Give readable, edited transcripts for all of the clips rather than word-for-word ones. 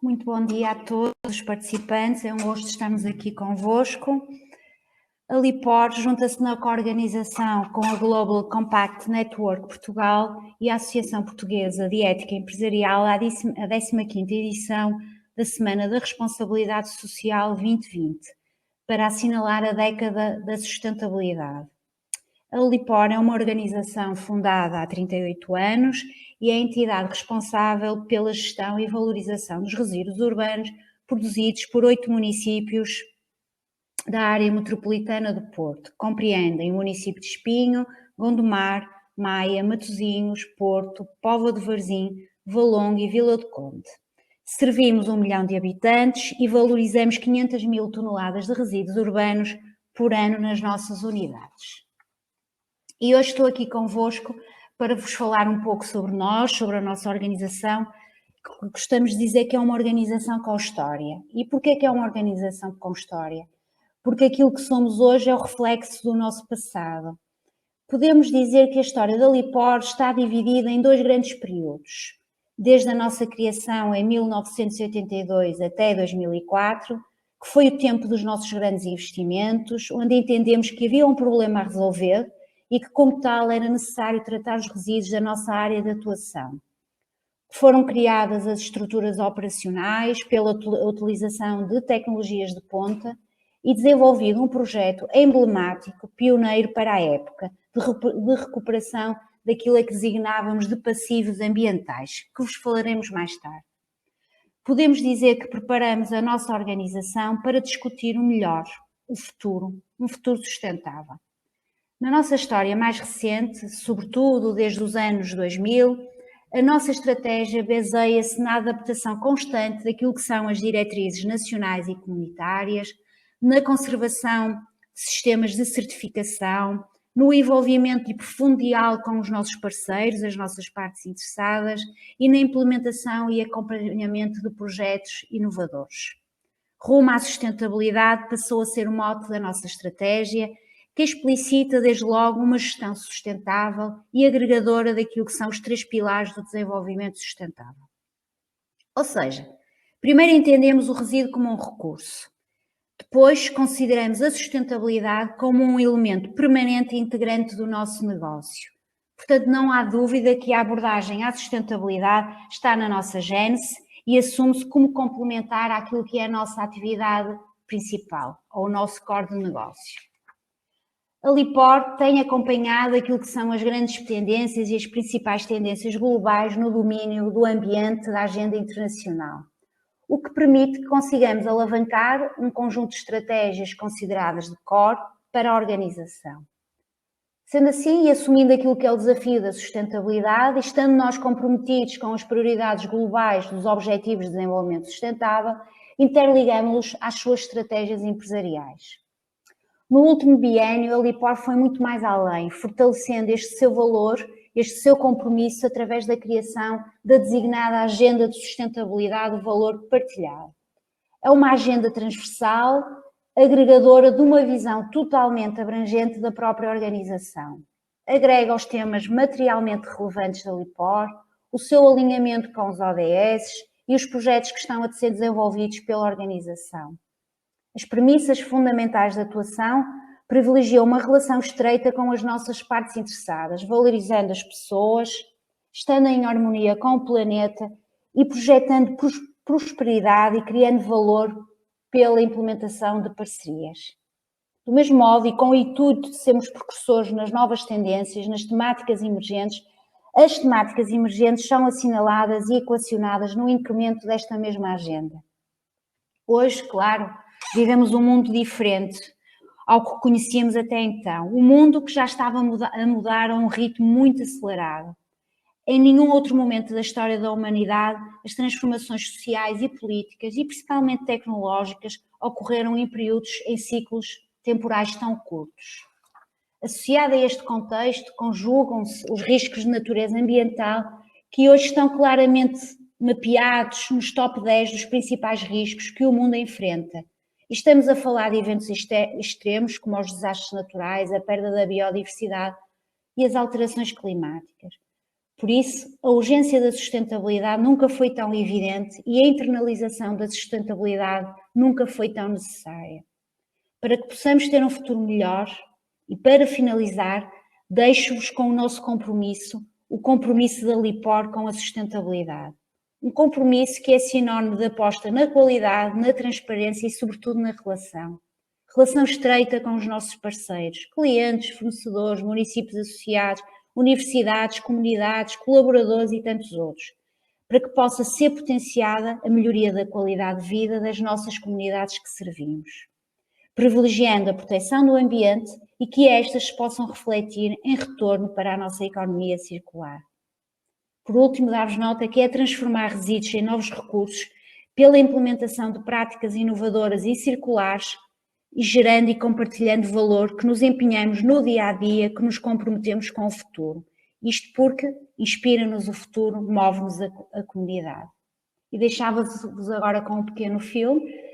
Muito bom dia a todos os participantes, é um gosto estarmos aqui convosco. A LIPOR junta-se na coorganização com a Global Compact Network Portugal e a Associação Portuguesa de Ética Empresarial à 15ª edição da Semana da Responsabilidade Social 2020, para assinalar a década da sustentabilidade. A LIPOR é uma organização fundada há 38 anos e é a entidade responsável pela gestão e valorização dos resíduos urbanos produzidos por 8 municípios da área metropolitana do Porto. Compreendem o município de Espinho, Gondomar, Maia, Matosinhos, Porto, Póvoa de Varzim, Valongo e Vila do Conde. Servimos 1 milhão de habitantes e valorizamos 500 mil toneladas de resíduos urbanos por ano nas nossas unidades. E hoje estou aqui convosco para vos falar um pouco sobre nós, sobre a nossa organização. Gostamos de dizer que é uma organização com história. E porquê que é uma organização com história? Porque aquilo que somos hoje é o reflexo do nosso passado. Podemos dizer que a história da LIPOR está dividida em 2 grandes períodos. Desde a nossa criação em 1982 até 2004, que foi o tempo dos nossos grandes investimentos, onde entendemos que havia um problema a resolver e que, como tal, era necessário tratar os resíduos da nossa área de atuação. Foram criadas as estruturas operacionais pela utilização de tecnologias de ponta e desenvolvido um projeto emblemático, pioneiro para a época, de recuperação daquilo a que designávamos de passivos ambientais, que vos falaremos mais tarde. Podemos dizer que preparamos a nossa organização para discutir o melhor, o futuro, um futuro sustentável. Na nossa história mais recente, sobretudo desde os anos 2000, a nossa estratégia baseia-se na adaptação constante daquilo que são as diretrizes nacionais e comunitárias, na conservação de sistemas de certificação, no envolvimento e profundo diálogo com os nossos parceiros, as nossas partes interessadas e na implementação e acompanhamento de projetos inovadores. Rumo à sustentabilidade passou a ser o mote da nossa estratégia, que explicita desde logo uma gestão sustentável e agregadora daquilo que são os 3 pilares do desenvolvimento sustentável. Ou seja, primeiro entendemos o resíduo como um recurso. Depois consideramos a sustentabilidade como um elemento permanente e integrante do nosso negócio. Portanto, não há dúvida que a abordagem à sustentabilidade está na nossa gênese e assume-se como complementar àquilo que é a nossa atividade principal, ou o nosso core de negócio. A LIPOR tem acompanhado aquilo que são as grandes tendências e as principais tendências globais no domínio do ambiente da agenda internacional, o que permite que consigamos alavancar um conjunto de estratégias consideradas de core para a organização. Sendo assim, e assumindo aquilo que é o desafio da sustentabilidade, e estando nós comprometidos com as prioridades globais dos Objetivos de Desenvolvimento Sustentável, interligamos-los às suas estratégias empresariais. No último biênio, a LIPOR foi muito mais além, fortalecendo este seu valor, este seu compromisso através da criação da designada Agenda de Sustentabilidade do Valor Partilhado. É uma agenda transversal, agregadora de uma visão totalmente abrangente da própria organização. Agrega os temas materialmente relevantes da LIPOR, o seu alinhamento com os ODS e os projetos que estão a ser desenvolvidos pela organização. As premissas fundamentais da atuação privilegiam uma relação estreita com as nossas partes interessadas, valorizando as pessoas, estando em harmonia com o planeta e projetando prosperidade e criando valor pela implementação de parcerias. Do mesmo modo, e com o intuito de sermos precursores nas novas tendências, nas temáticas emergentes, as temáticas emergentes são assinaladas e equacionadas no incremento desta mesma agenda. Hoje, claro, vivemos um mundo diferente ao que conhecíamos até então. Um mundo que já estava a mudar a um ritmo muito acelerado. Em nenhum outro momento da história da humanidade, as transformações sociais e políticas, e principalmente tecnológicas, ocorreram em ciclos temporais tão curtos. Associado a este contexto, conjugam-se os riscos de natureza ambiental que hoje estão claramente mapeados nos top 10 dos principais riscos que o mundo enfrenta. E estamos a falar de eventos extremos, como os desastres naturais, a perda da biodiversidade e as alterações climáticas. Por isso, a urgência da sustentabilidade nunca foi tão evidente e a internalização da sustentabilidade nunca foi tão necessária. Para que possamos ter um futuro melhor, e para finalizar, deixo-vos com o nosso compromisso, o compromisso da LIPOR com a sustentabilidade. Um compromisso que é sinónimo de aposta na qualidade, na transparência e, sobretudo, na relação. Relação estreita com os nossos parceiros, clientes, fornecedores, municípios associados, universidades, comunidades, colaboradores e tantos outros, para que possa ser potenciada a melhoria da qualidade de vida das nossas comunidades que servimos, privilegiando a proteção do ambiente e que estas possam refletir em retorno para a nossa economia circular. Por último, dar-vos nota que é transformar resíduos em novos recursos pela implementação de práticas inovadoras e circulares e gerando e compartilhando valor que nos empenhamos no dia-a-dia, que nos comprometemos com o futuro. Isto porque inspira-nos o futuro, move-nos a comunidade. E deixava-vos agora com um pequeno filme.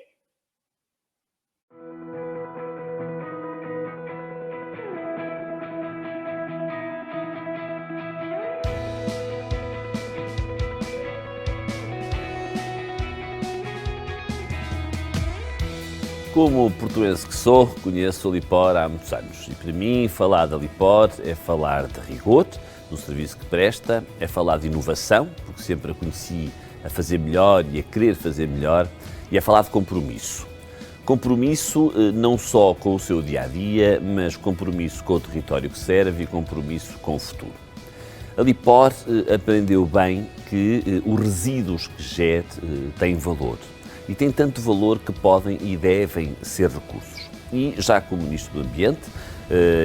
Como português que sou, conheço a LIPOR há muitos anos e para mim falar da LIPOR é falar de rigor no serviço que presta, é falar de inovação, porque sempre a conheci a fazer melhor e a querer fazer melhor, e é falar de compromisso. Compromisso não só com o seu dia-a-dia, mas compromisso com o território que serve e compromisso com o futuro. A LIPOR aprendeu bem que os resíduos que gere têm valor. E tem tanto valor que podem e devem ser recursos. E já como Ministro do Ambiente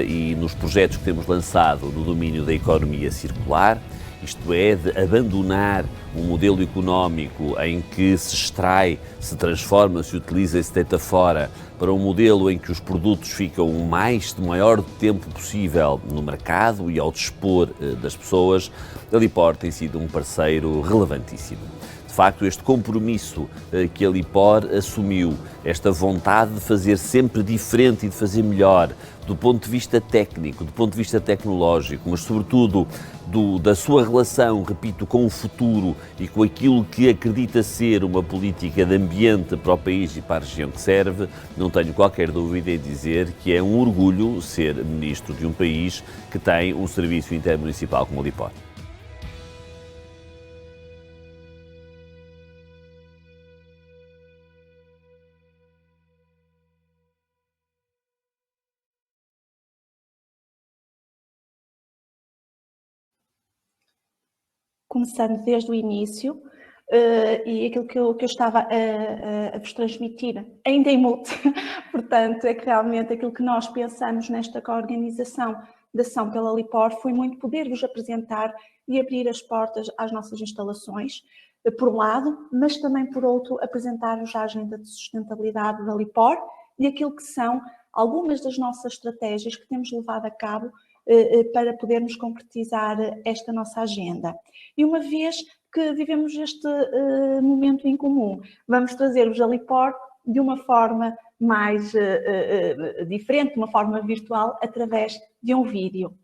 e nos projetos que temos lançado no domínio da economia circular, isto é, de abandonar um modelo económico em que se extrai, se transforma, se utiliza e se deita fora, para um modelo em que os produtos ficam o maior tempo possível no mercado e ao dispor das pessoas, a LIPOR tem sido um parceiro relevantíssimo. De facto, este compromisso que a LIPOR assumiu, esta vontade de fazer sempre diferente e de fazer melhor, do ponto de vista técnico, do ponto de vista tecnológico, mas sobretudo da sua relação, repito, com o futuro e com aquilo que acredita ser uma política de ambiente para o país e para a região que serve, não tenho qualquer dúvida em dizer que é um orgulho ser ministro de um país que tem um serviço intermunicipal como a LIPOR. Começando desde o início, e aquilo que eu estava a vos transmitir, ainda em mute, portanto, é que realmente aquilo que nós pensamos nesta coorganização da ação pela LIPOR foi muito poder-vos apresentar e abrir as portas às nossas instalações, por um lado, mas também por outro, apresentar-vos a agenda de sustentabilidade da LIPOR e aquilo que são algumas das nossas estratégias que temos levado a cabo para podermos concretizar esta nossa agenda. E uma vez que vivemos este momento em comum, vamos trazer-vos a LIPOR de uma forma mais diferente, de uma forma virtual, através de um vídeo.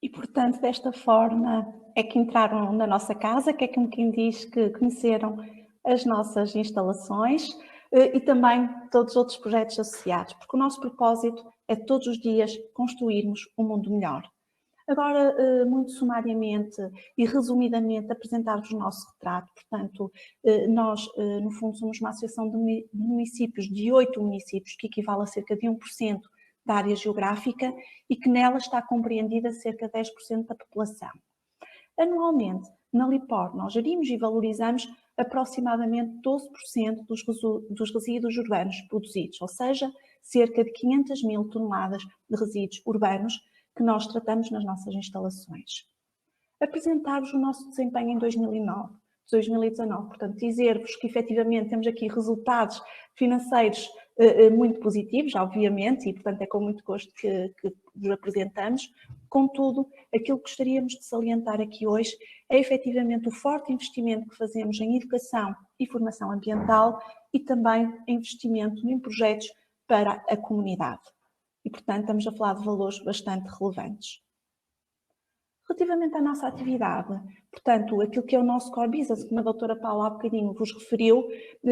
E, portanto, desta forma é que entraram na nossa casa, que é como quem diz que conheceram as nossas instalações e também todos os outros projetos associados, porque o nosso propósito é todos os dias construirmos um mundo melhor. Agora, muito sumariamente e resumidamente, apresentar-vos o nosso retrato. Portanto, nós, no fundo, somos uma associação de municípios, de 8 municípios, que equivale a cerca de 1% da área geográfica e que nela está compreendida cerca de 10% da população. Anualmente, na LIPOR, nós gerimos e valorizamos aproximadamente 12% dos resíduos urbanos produzidos, ou seja, cerca de 500 mil toneladas de resíduos urbanos que nós tratamos nas nossas instalações. Apresentar-vos o nosso desempenho em 2019, portanto, dizer-vos que efetivamente temos aqui resultados financeiros muito positivos, obviamente, e portanto é com muito gosto que vos apresentamos. Contudo, aquilo que gostaríamos de salientar aqui hoje é efetivamente o forte investimento que fazemos em educação e formação ambiental e também investimento em projetos para a comunidade. E, portanto, estamos a falar de valores bastante relevantes. Relativamente à nossa atividade, portanto, aquilo que é o nosso core business, como a doutora Paula há bocadinho vos referiu,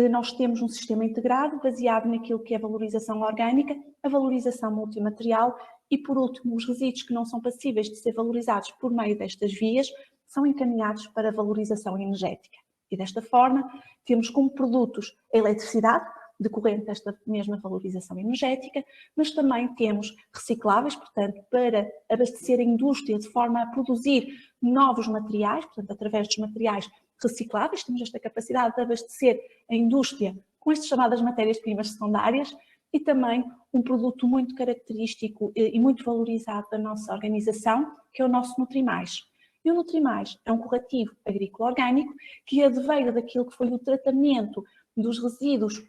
nós temos um sistema integrado baseado naquilo que é a valorização orgânica, a valorização multimaterial e, por último, os resíduos que não são passíveis de ser valorizados por meio destas vias são encaminhados para a valorização energética. E desta forma, temos como produtos a eletricidade, decorrente desta mesma valorização energética, mas também temos recicláveis, portanto, para abastecer a indústria de forma a produzir novos materiais, portanto, através dos materiais recicláveis, temos esta capacidade de abastecer a indústria com estas chamadas matérias-primas secundárias e também um produto muito característico e muito valorizado da nossa organização, que é o nosso Nutrimais. E o Nutrimais é um corretivo agrícola orgânico que adveio daquilo que foi o tratamento dos resíduos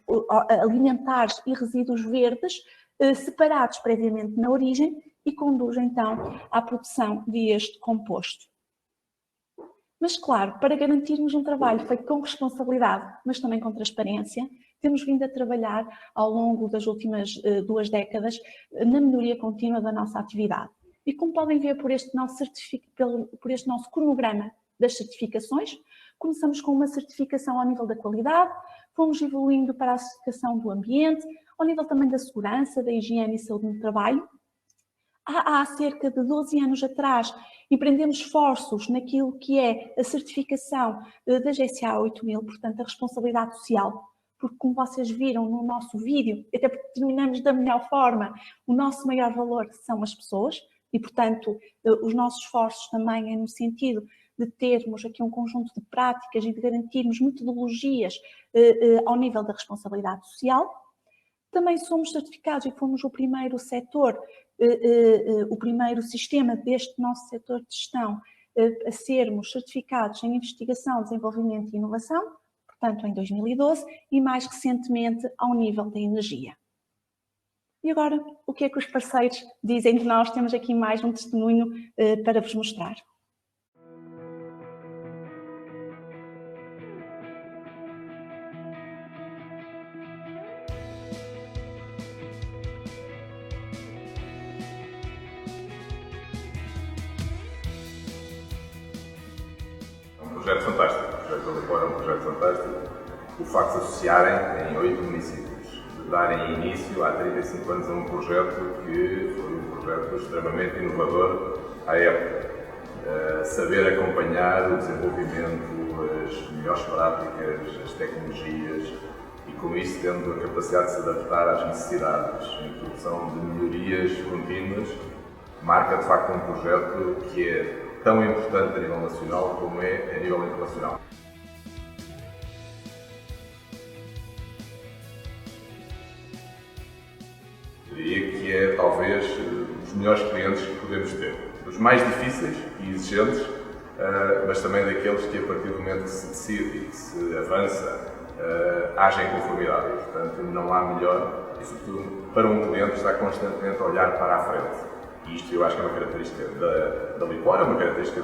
alimentares e resíduos verdes separados previamente na origem e conduz então à produção deste composto. Mas claro, para garantirmos um trabalho feito com responsabilidade, mas também com transparência, temos vindo a trabalhar ao longo das últimas 2 décadas na melhoria contínua da nossa atividade. E como podem ver por este nosso cronograma das certificações, começamos com uma certificação ao nível da qualidade, fomos evoluindo para a certificação do ambiente, ao nível também da segurança, da higiene e saúde no trabalho. Há cerca de 12 anos atrás, empreendemos esforços naquilo que é a certificação da GSA 8000, portanto, a responsabilidade social, porque como vocês viram no nosso vídeo, até porque terminamos da melhor forma, o nosso maior valor são as pessoas e, portanto, os nossos esforços também é no sentido de termos aqui um conjunto de práticas e de garantirmos metodologias ao nível da responsabilidade social. Também somos certificados e fomos o primeiro setor, o primeiro sistema deste nosso setor de gestão a sermos certificados em investigação, desenvolvimento e inovação, portanto em 2012, e mais recentemente ao nível da energia. E agora, o que é que os parceiros dizem de nós? Temos aqui mais um testemunho para vos mostrar. Um projeto fantástico, o projeto da LIPOR é um projeto fantástico. O facto de se associarem em 8 municípios, de darem início há 35 anos a um projeto que foi um projeto extremamente inovador à época. Saber acompanhar o desenvolvimento, as melhores práticas, as tecnologias e com isso tendo a capacidade de se adaptar às necessidades, a introdução de melhorias contínuas, marca de facto um projeto que é tão importante a nível nacional como é a nível internacional. Diria que é talvez dos melhores clientes que podemos ter, dos mais difíceis e exigentes, mas também daqueles que a partir do momento que se decide e que se avança, agem em conformidade e, portanto, não há melhor, e sobretudo para um cliente estar constantemente a olhar para a frente. E isto eu acho que é uma característica da LIPOR, é uma característica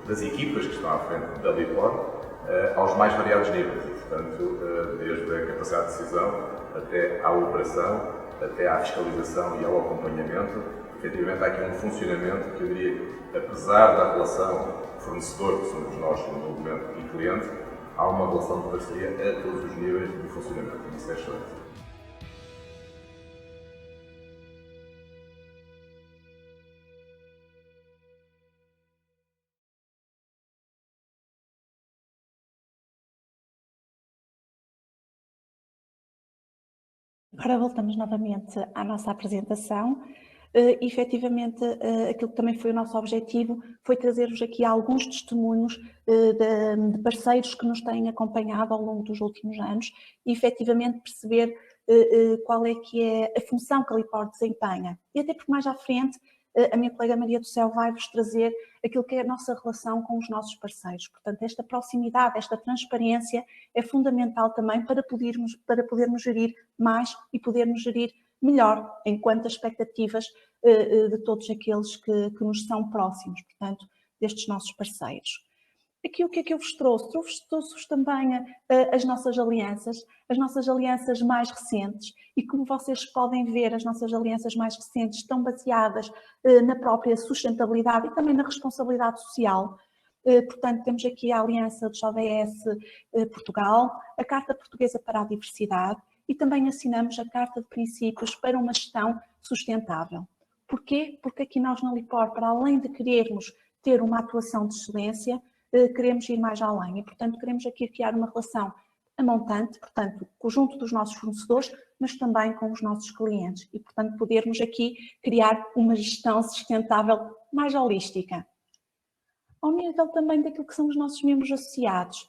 das equipas que estão à frente da LIPOR, aos mais variados níveis, e, portanto, desde a capacidade de decisão até à operação, até à fiscalização e ao acompanhamento, efetivamente há aqui um funcionamento que eu diria que, apesar da relação fornecedor, que somos nós no momento, e cliente, há uma relação de parceria a todos os níveis de funcionamento. Isso é excelente. Agora voltamos novamente à nossa apresentação. Efetivamente, aquilo que também foi o nosso objetivo foi trazer-vos aqui alguns testemunhos de parceiros que nos têm acompanhado ao longo dos últimos anos e efetivamente perceber qual é que é a função que a Alipor desempenha. E até porque mais à frente a minha colega Maria do Céu vai-vos trazer aquilo que é a nossa relação com os nossos parceiros. Portanto, esta proximidade, esta transparência é fundamental também para podermos gerir mais e podermos gerir melhor enquanto as expectativas de todos aqueles que nos são próximos, portanto, destes nossos parceiros. Aqui o que é que eu vos trouxe? Trouxe-vos também as nossas alianças mais recentes e como vocês podem ver, as nossas alianças mais recentes estão baseadas na própria sustentabilidade e também na responsabilidade social. Portanto, temos aqui a aliança dos ODS Portugal, a Carta Portuguesa para a Diversidade e também assinamos a Carta de Princípios para uma Gestão Sustentável. Porquê? Porque aqui nós na Alipor, para além de querermos ter uma atuação de excelência, queremos ir mais além e, portanto, queremos aqui criar uma relação a montante, portanto, conjunto dos nossos fornecedores, mas também com os nossos clientes e, portanto, podermos aqui criar uma gestão sustentável mais holística. Ao nível também daquilo que são os nossos membros associados,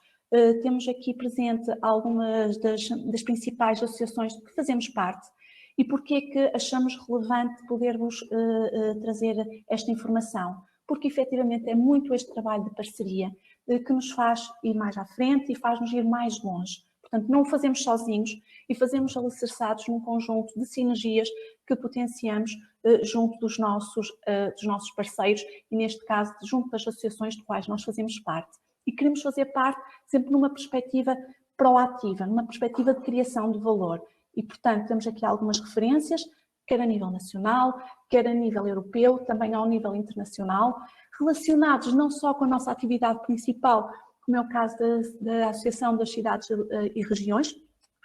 temos aqui presente algumas das principais associações de que fazemos parte e porque é que achamos relevante poder-vos trazer esta informação. Porque efetivamente é muito este trabalho de parceria que nos faz ir mais à frente e faz-nos ir mais longe. Portanto, não o fazemos sozinhos e fazemos alicerçados num conjunto de sinergias que potenciamos junto dos nossos parceiros e, neste caso, junto das associações de quais nós fazemos parte. E queremos fazer parte sempre numa perspectiva proativa, numa perspectiva de criação de valor. E, portanto, temos aqui algumas referências, quer a nível nacional, quer a nível europeu, também ao nível internacional, relacionados não só com a nossa atividade principal, como é o caso da Associação das Cidades e Regiões,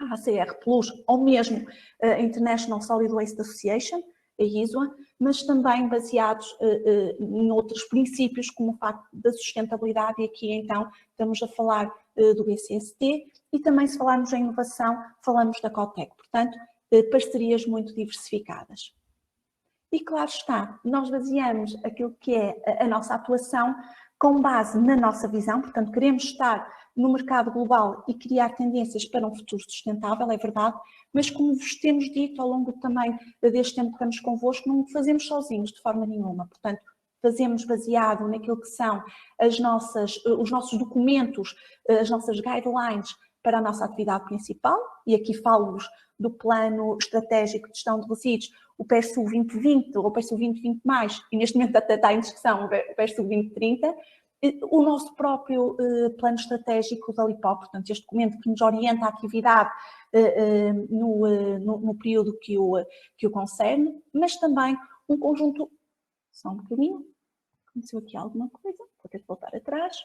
a ACR Plus, ou mesmo a International Solid Waste Association, a ISWA, mas também baseados em outros princípios, como o facto da sustentabilidade, e aqui então estamos a falar do BCST, e também se falarmos em inovação, falamos da COTEC, portanto, parcerias muito diversificadas. E claro está, nós baseamos aquilo que é a nossa atuação com base na nossa visão, portanto queremos estar no mercado global e criar tendências para um futuro sustentável, é verdade, mas como vos temos dito ao longo também deste tempo que estamos convosco, não o fazemos sozinhos de forma nenhuma, portanto fazemos baseado naquilo que são os nossos documentos, as nossas guidelines para a nossa atividade principal, e aqui falo-vos do Plano Estratégico de Gestão de Resíduos, o PERSU 2020 ou o PERSU 2020+, e neste momento até está em discussão o PERSU 2030, o nosso próprio Plano Estratégico da Alipor, portanto este documento que nos orienta a atividade no período que o concerne, mas também um conjunto, só um bocadinho, aconteceu aqui alguma coisa, vou ter que voltar atrás.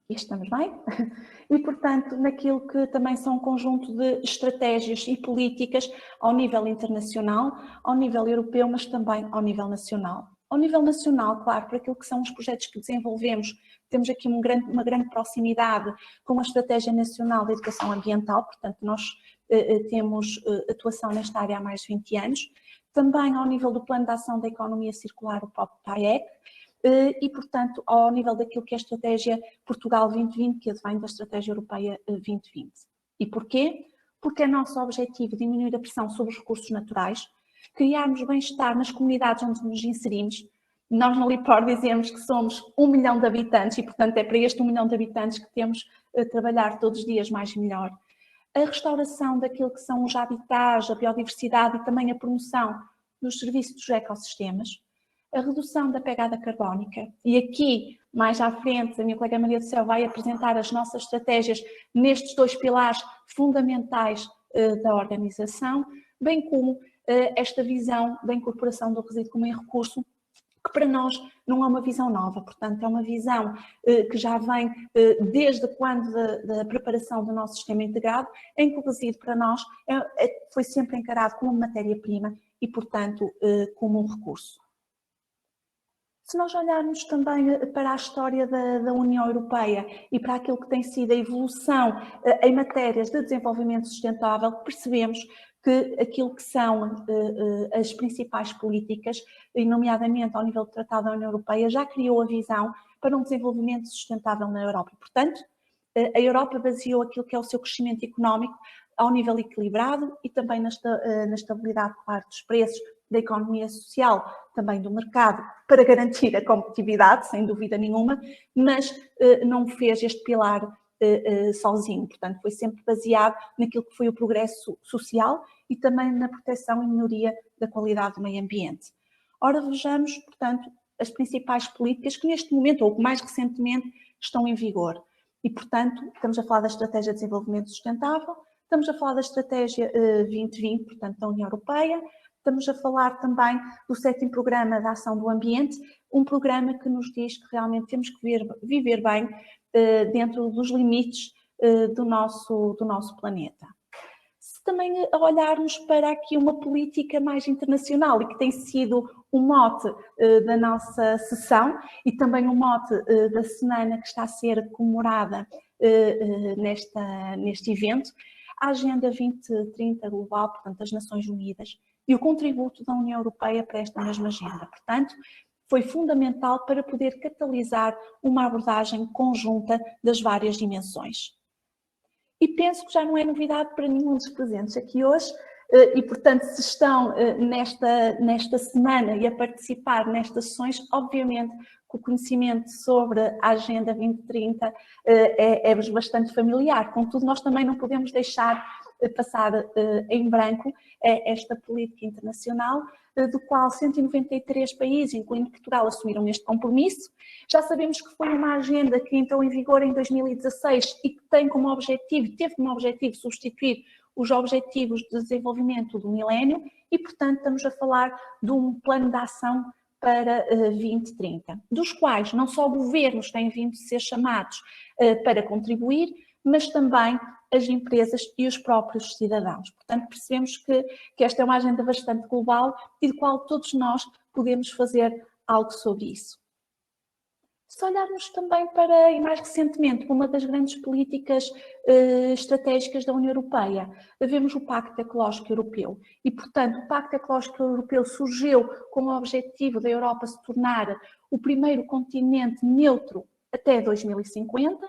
E estamos bem? E, portanto, naquilo que também são um conjunto de estratégias e políticas ao nível internacional, ao nível europeu, mas também ao nível nacional. Ao nível nacional, claro, para aquilo que são os projetos que desenvolvemos, temos aqui uma grande proximidade com a Estratégia Nacional de Educação Ambiental, portanto, nós temos atuação nesta área há mais de 20 anos. Também ao nível do Plano de Ação da Economia Circular, o PAEC, e, portanto, ao nível daquilo que é a Estratégia Portugal 2020, que advém da Estratégia Europeia 2020. E porquê? Porque é nosso objetivo diminuir a pressão sobre os recursos naturais, criarmos bem-estar nas comunidades onde nos inserimos. Nós na Alipor dizemos que somos 1 milhão de habitantes e, portanto, é para este 1 milhão de habitantes que temos a trabalhar todos os dias mais e melhor. A restauração daquilo que são os habitats, a biodiversidade e também a promoção dos serviços dos ecossistemas. A redução da pegada carbónica. E aqui, mais à frente, a minha colega Maria do Céu vai apresentar as nossas estratégias nestes 2 pilares fundamentais da organização, bem como esta visão da incorporação do resíduo como recurso, que para nós não é uma visão nova, portanto é uma visão que já vem desde quando da preparação do nosso sistema integrado, em que o resíduo para nós foi sempre encarado como matéria-prima e, portanto, como um recurso. Se nós olharmos também para a história da União Europeia e para aquilo que tem sido a evolução em matérias de desenvolvimento sustentável, percebemos que aquilo que são as principais políticas, e nomeadamente ao nível do Tratado da União Europeia, já criou a visão para um desenvolvimento sustentável na Europa. Portanto, a Europa baseou aquilo que é o seu crescimento económico ao nível equilibrado e também na estabilidade, claro, dos preços, da economia social, também do mercado, para garantir a competitividade, sem dúvida nenhuma, mas não fez este pilar sozinho. Portanto, foi sempre baseado naquilo que foi o progresso social e também na proteção e melhoria da qualidade do meio ambiente. Ora, vejamos, portanto, as principais políticas que neste momento, ou mais recentemente, estão em vigor. E, portanto, estamos a falar da Estratégia de Desenvolvimento Sustentável, estamos a falar da Estratégia 2020, portanto, da União Europeia, estamos a falar também do 7º Programa de Ação do Ambiente, um programa que nos diz que realmente temos que viver bem dentro dos limites do nosso planeta. Se também olharmos para aqui uma política mais internacional e que tem sido o mote da nossa sessão e também o mote da semana que está a ser comemorada neste evento, a Agenda 2030 Global, portanto, das Nações Unidas, e o contributo da União Europeia para esta mesma agenda. Portanto, foi fundamental para poder catalisar uma abordagem conjunta das várias dimensões. E penso que já não é novidade para nenhum dos presentes aqui hoje, e portanto, se estão nesta semana e a participar nestas sessões, obviamente que o conhecimento sobre a Agenda 2030 é bastante familiar. Contudo, nós também não podemos deixar passar em branco esta política internacional, do qual 193 países, incluindo Portugal, assumiram este compromisso. Já sabemos que foi uma agenda que entrou em vigor em 2016 e que teve como objetivo substituir os Objetivos de Desenvolvimento do Milénio e, portanto, estamos a falar de um plano de ação para 2030, dos quais não só governos têm vindo a ser chamados para contribuir, mas também as empresas e os próprios cidadãos. Portanto, percebemos que esta é uma agenda bastante global e de qual todos nós podemos fazer algo sobre isso. Se olharmos também para, e mais recentemente, uma das grandes políticas estratégicas da União Europeia, vemos o Pacto Ecológico Europeu. E, portanto, o Pacto Ecológico Europeu surgiu com o objetivo da Europa se tornar o primeiro continente neutro até 2050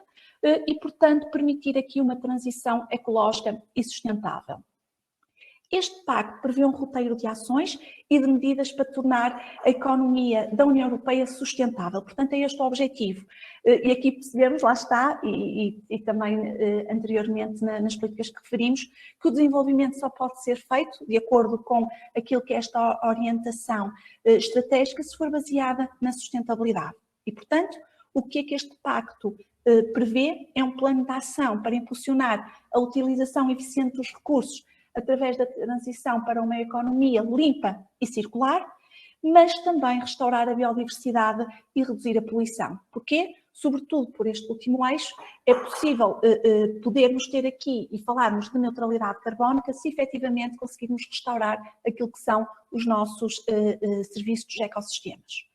e, portanto, permitir aqui uma transição ecológica e sustentável. Este pacto prevê um roteiro de ações e de medidas para tornar a economia da União Europeia sustentável. Portanto, é este o objetivo. E aqui percebemos, lá está, e também anteriormente nas políticas que referimos, que o desenvolvimento só pode ser feito de acordo com aquilo que é esta orientação estratégica se for baseada na sustentabilidade. E, portanto, o que é que este pacto prevê? É um plano de ação para impulsionar a utilização eficiente dos recursos através da transição para uma economia limpa e circular, mas também restaurar a biodiversidade e reduzir a poluição. Porquê? Sobretudo por este último eixo, é possível podermos ter aqui e falarmos de neutralidade carbónica se efetivamente conseguirmos restaurar aquilo que são os nossos serviços dos ecossistemas.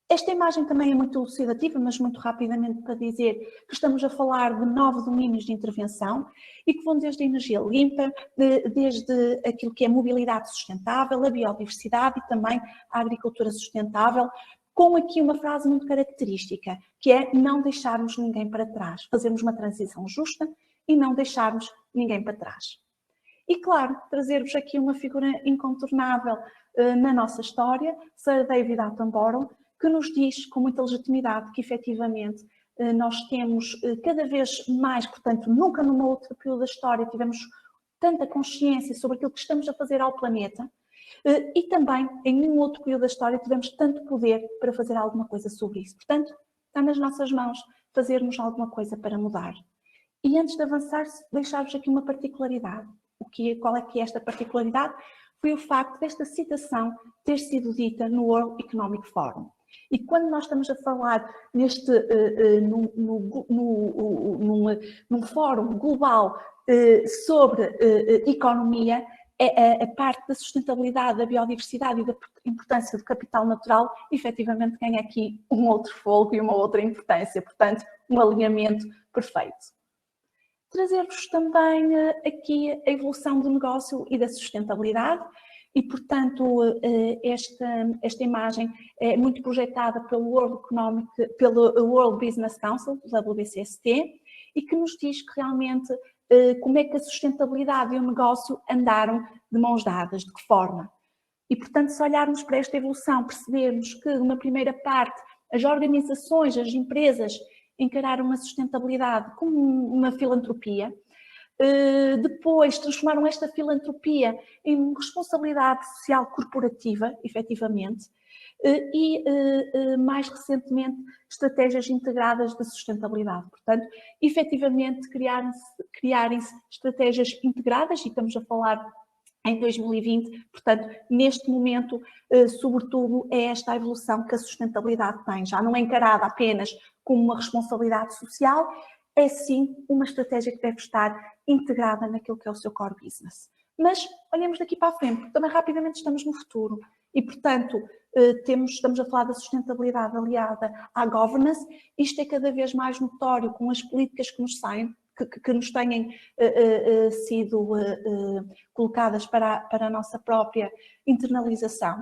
Esta imagem também é muito elucidativa, mas muito rapidamente para dizer que estamos a falar de 9 domínios de intervenção e que vão desde a energia limpa, desde aquilo que é mobilidade sustentável, a biodiversidade e também a agricultura sustentável, com aqui uma frase muito característica, que é não deixarmos ninguém para trás, fazermos uma transição justa e não deixarmos ninguém para trás. E claro, trazer-vos aqui uma figura incontornável na nossa história, Sir David Attenborough, que nos diz com muita legitimidade que efetivamente nós temos cada vez mais, portanto, nunca numa outra período da história tivemos tanta consciência sobre aquilo que estamos a fazer ao planeta e também em nenhum outro período da história tivemos tanto poder para fazer alguma coisa sobre isso. Portanto, está nas nossas mãos fazermos alguma coisa para mudar. E antes de avançar, deixar-vos aqui uma particularidade. Qual é que é esta particularidade? Foi o facto desta citação ter sido dita no World Economic Forum. E quando nós estamos a falar num fórum global sobre economia, a parte da sustentabilidade, da biodiversidade e da importância do capital natural, efetivamente ganha aqui um outro fogo e uma outra importância, portanto, um alinhamento perfeito. Trazer-vos também aqui a evolução do negócio e da sustentabilidade e, portanto, esta imagem é muito projetada pelo World Business Council, WBCST, e que nos diz que realmente como é que a sustentabilidade e o negócio andaram de mãos dadas, de que forma. E, portanto, se olharmos para esta evolução, percebermos que, numa primeira parte, as organizações, as empresas encararam a sustentabilidade como uma filantropia, depois transformaram esta filantropia em responsabilidade social corporativa, efetivamente, e mais recentemente estratégias integradas de sustentabilidade. Portanto, efetivamente criarem-se estratégias integradas, e estamos a falar em 2020, portanto, neste momento, sobretudo, é esta a evolução que a sustentabilidade tem. Já não é encarada apenas como uma responsabilidade social, é sim uma estratégia que deve estar integrada naquilo que é o seu core business. Mas olhemos daqui para a frente, porque também rapidamente estamos no futuro. E, portanto, estamos a falar da sustentabilidade aliada à governance. Isto é cada vez mais notório com as políticas que nos saem, que nos têm sido colocadas para a nossa própria internalização.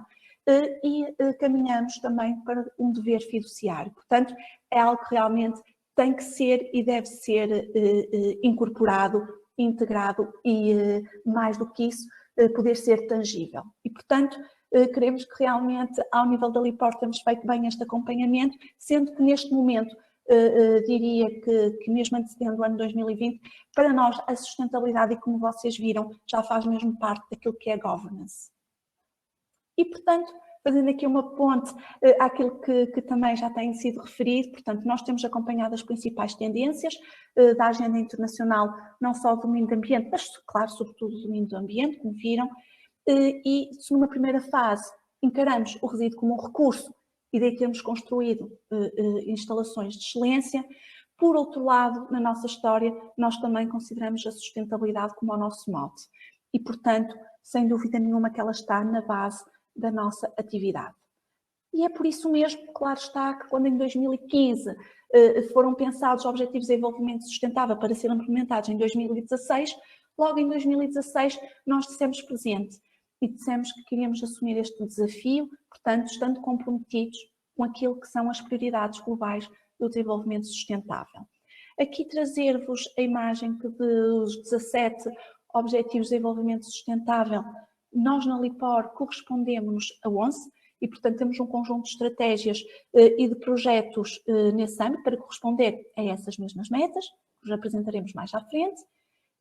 E caminhamos também para um dever fiduciário. Portanto, é algo que realmente tem que ser e deve ser incorporado, integrado e, mais do que isso, poder ser tangível. E, portanto, queremos que realmente, ao nível da Lipor, temos feito bem este acompanhamento, sendo que neste momento, diria que mesmo antecedendo o ano 2020, para nós a sustentabilidade, e como vocês viram, já faz mesmo parte daquilo que é governance. E, portanto, fazendo aqui uma ponte àquilo que também já tem sido referido, portanto, nós temos acompanhado as principais tendências da agenda internacional, não só do domínio do ambiente, mas, claro, sobretudo do domínio do ambiente, como viram, e se numa primeira fase encaramos o resíduo como um recurso e daí temos construído instalações de excelência, por outro lado, na nossa história, nós também consideramos a sustentabilidade como o nosso mote e, portanto, sem dúvida nenhuma que ela está na base da nossa atividade. E é por isso mesmo, claro está, que quando em 2015 foram pensados Objetivos de Desenvolvimento Sustentável para serem implementados em 2016, logo em 2016 nós dissemos presente e dissemos que queríamos assumir este desafio, portanto, estando comprometidos com aquilo que são as prioridades globais do desenvolvimento sustentável. Aqui trazer-vos a imagem que dos 17 Objetivos de Desenvolvimento Sustentável, nós na Lipor correspondemos a 11 e, portanto, temos um conjunto de estratégias e de projetos nesse âmbito para corresponder a essas mesmas metas, que os apresentaremos mais à frente.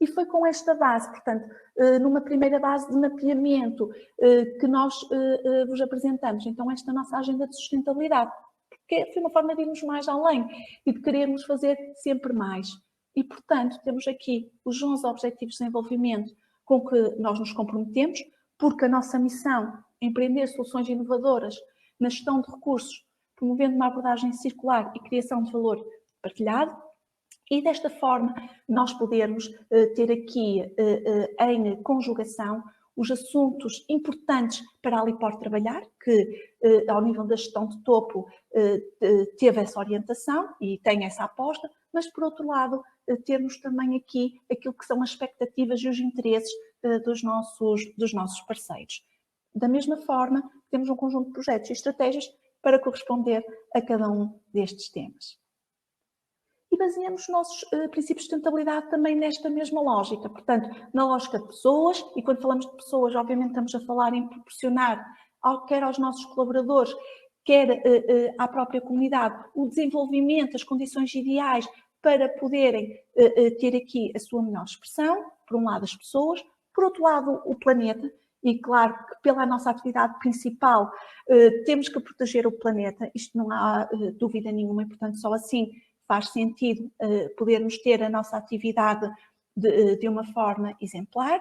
E foi com esta base, portanto, numa primeira base de mapeamento que nós vos apresentamos, então, esta nossa agenda de sustentabilidade, porque foi uma forma de irmos mais além e de querermos fazer sempre mais. E, portanto, temos aqui os 11 Objetivos de Desenvolvimento com que nós nos comprometemos, porque a nossa missão é empreender soluções inovadoras na gestão de recursos, promovendo uma abordagem circular e criação de valor partilhado, e desta forma nós podermos ter aqui em conjugação os assuntos importantes para a Lipor trabalhar, que ao nível da gestão de topo teve essa orientação e tem essa aposta, mas por outro lado termos também aqui aquilo que são as expectativas e os interesses dos nossos parceiros. Da mesma forma, temos um conjunto de projetos e estratégias para corresponder a cada um destes temas. E baseamos os nossos princípios de sustentabilidade também nesta mesma lógica, portanto, na lógica de pessoas, e quando falamos de pessoas, obviamente estamos a falar em proporcionar, quer aos nossos colaboradores, quer à própria comunidade, o desenvolvimento, as condições ideais para poderem ter aqui a sua melhor expressão, por um lado as pessoas, por outro lado o planeta, e claro que pela nossa atividade principal temos que proteger o planeta, isto não há dúvida nenhuma, e portanto só assim faz sentido podermos ter a nossa atividade de uma forma exemplar.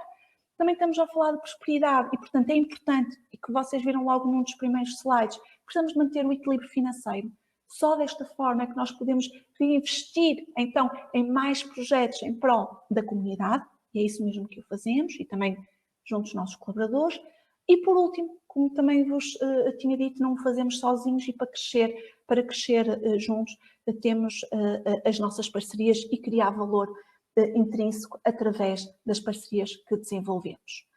também estamos a falar de prosperidade e, portanto, é importante, e que vocês viram logo num dos primeiros slides, precisamos manter o equilíbrio financeiro. Só desta forma é que nós podemos reinvestir, então, em mais projetos em prol da comunidade, e é isso mesmo que o fazemos, e também junto dos nossos colaboradores. E, por último, como também vos tinha dito, não o fazemos sozinhos, e para crescer juntos, temos as nossas parcerias e criar valor intrínseco através das parcerias que desenvolvemos.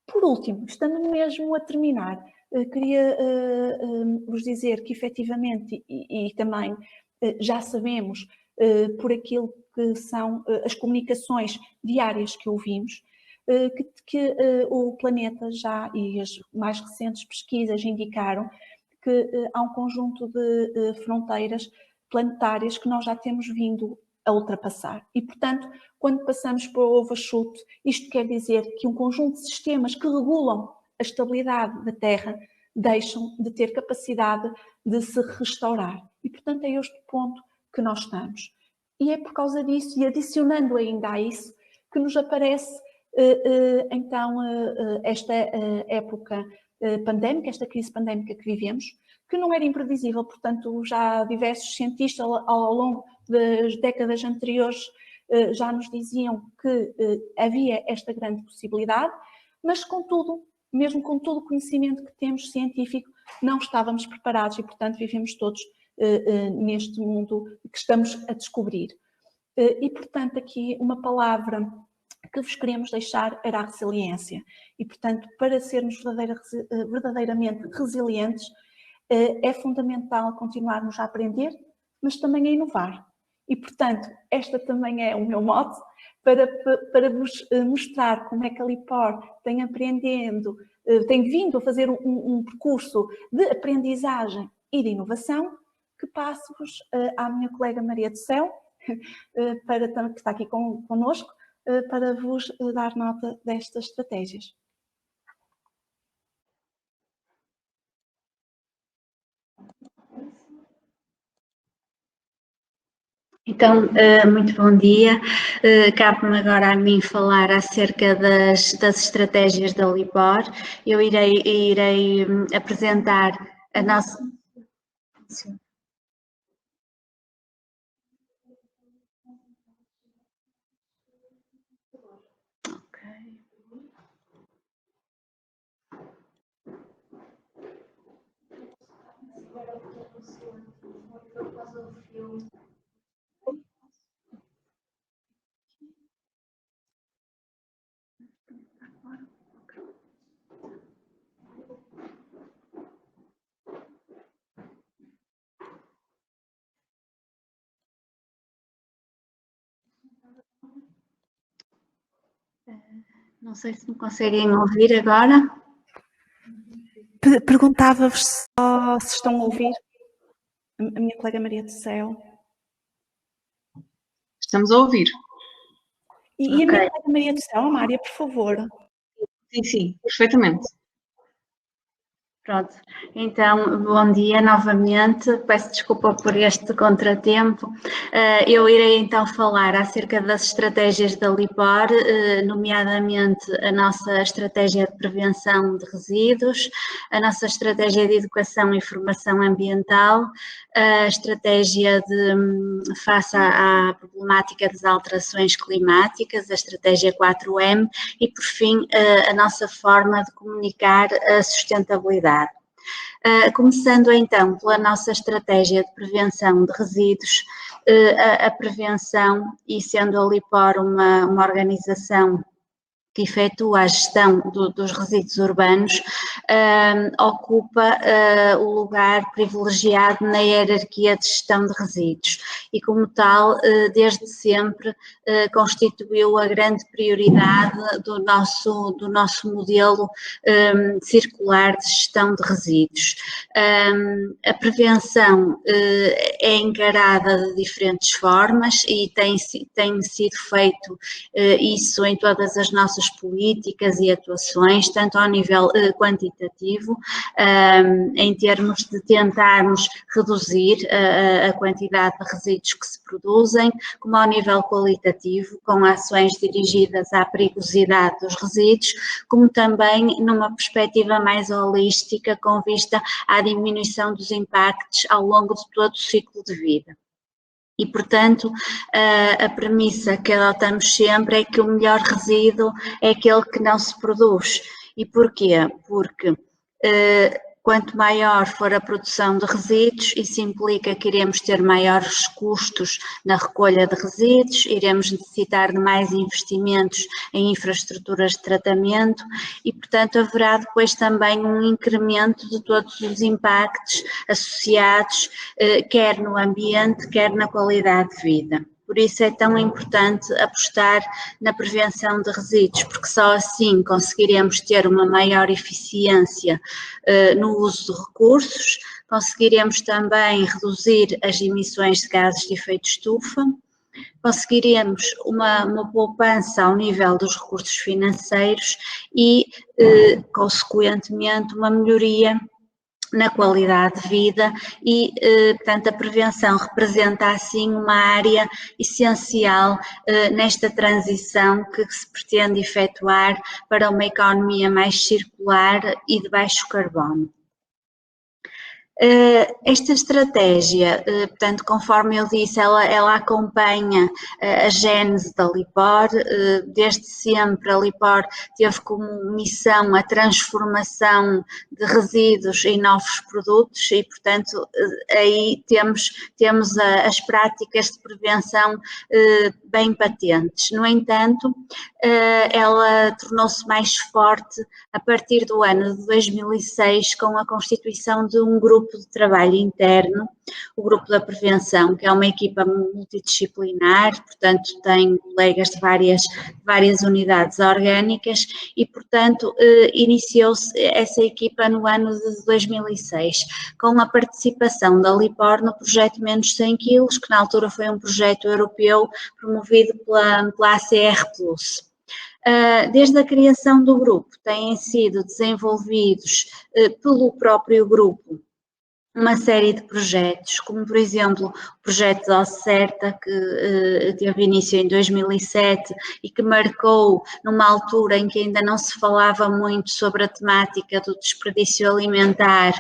Por último, estando mesmo a terminar, queria vos dizer que efetivamente, e também já sabemos por aquilo que são as comunicações diárias que ouvimos, que o planeta já, e as mais recentes pesquisas indicaram que há um conjunto de fronteiras planetárias que nós já temos vindo a ultrapassar. E, portanto, quando passamos para o overshoot, isto quer dizer que um conjunto de sistemas que regulam a estabilidade da Terra deixam de ter capacidade de se restaurar. E, portanto, é este ponto que nós estamos. E é por causa disso, e adicionando ainda a isso, que nos aparece então esta época pandémica, esta crise pandémica que vivemos, que não era imprevisível. Portanto, já diversos cientistas ao longo das décadas anteriores já nos diziam que havia esta grande possibilidade, mas contudo, mesmo com todo o conhecimento que temos científico, não estávamos preparados e, portanto, vivemos todos neste mundo que estamos a descobrir. E, portanto, aqui uma palavra que vos queremos deixar era a resiliência. E, portanto, para sermos verdadeiramente resilientes, é fundamental continuarmos a aprender, mas também a inovar. E, portanto, esta também é o meu mote para vos mostrar como é que a LIPOR tem vindo a fazer um percurso de aprendizagem e de inovação, que passo-vos à minha colega Maria do Céu, que está aqui connosco, para vos dar nota destas estratégias. Então, muito bom dia. Cabe-me agora a mim falar acerca das estratégias da LIPOR. Eu irei apresentar a nossa... Sim. Não sei se me conseguem ouvir agora. Perguntava-vos só se estão a ouvir. A minha colega Maria do Céu. Estamos a ouvir. E a minha colega Maria do Céu, Mária, por favor. Sim, perfeitamente. Pronto, então, bom dia novamente, peço desculpa por este contratempo. Eu irei então falar acerca das estratégias da LIPOR, nomeadamente a nossa estratégia de prevenção de resíduos, a nossa estratégia de educação e formação ambiental, a estratégia face à problemática das alterações climáticas, a estratégia 4M e, por fim, a nossa forma de comunicar a sustentabilidade. Começando então pela nossa estratégia de prevenção de resíduos, a prevenção, e sendo a LIPOR uma organização que efetua a gestão dos resíduos urbanos, ocupa o lugar privilegiado na hierarquia de gestão de resíduos e, como tal, desde sempre constituiu a grande prioridade do nosso modelo circular de gestão de resíduos. A prevenção é encarada de diferentes formas e tem sido feito isso em todas as nossas nossas políticas e atuações, tanto ao nível quantitativo, em termos de tentarmos reduzir a quantidade de resíduos que se produzem, como ao nível qualitativo, com ações dirigidas à perigosidade dos resíduos, como também numa perspectiva mais holística, com vista à diminuição dos impactos ao longo de todo o ciclo de vida. E, portanto, a premissa que adotamos sempre é que o melhor resíduo é aquele que não se produz. E porquê? Porque quanto maior for a produção de resíduos, isso implica que iremos ter maiores custos na recolha de resíduos, iremos necessitar de mais investimentos em infraestruturas de tratamento e, portanto, haverá depois também um incremento de todos os impactos associados, quer no ambiente, quer na qualidade de vida. Por isso é tão importante apostar na prevenção de resíduos, porque só assim conseguiremos ter uma maior eficiência no uso de recursos, conseguiremos também reduzir as emissões de gases de efeito estufa, conseguiremos uma poupança ao nível dos recursos financeiros e, consequentemente, uma melhoria na qualidade de vida e, portanto, a prevenção representa assim uma área essencial nesta transição que se pretende efetuar para uma economia mais circular e de baixo carbono. Esta estratégia, portanto, conforme eu disse, ela acompanha a gênese da LIPOR. Desde sempre a LIPOR teve como missão a transformação de resíduos em novos produtos e, portanto, aí temos as práticas de prevenção bem patentes. No entanto, ela tornou-se mais forte a partir do ano de 2006 com a constituição de um grupo de trabalho interno, o Grupo da Prevenção, que é uma equipa multidisciplinar, portanto tem colegas de várias unidades orgânicas e, portanto, iniciou-se essa equipa no ano de 2006, com a participação da LIPOR no projeto Menos 100 kg, que na altura foi um projeto europeu promovido pela ACR+. Desde a criação do grupo têm sido desenvolvidos pelo próprio grupo uma série de projetos, como por exemplo o projeto da OCERTA, que teve início em 2007 e que marcou, numa altura em que ainda não se falava muito sobre a temática do desperdício alimentar,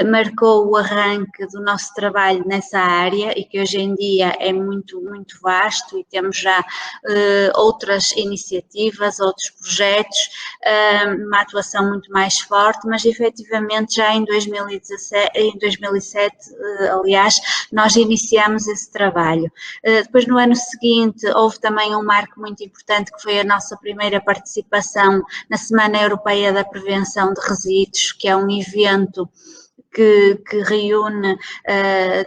marcou o arranque do nosso trabalho nessa área e que hoje em dia é muito, muito vasto e temos já outras iniciativas, outros projetos, uma atuação muito mais forte, mas efetivamente já em 2007, aliás, nós iniciamos esse trabalho. Depois, no ano seguinte, houve também um marco muito importante, que foi a nossa primeira participação na Semana Europeia da Prevenção de Resíduos, que é um evento que reúne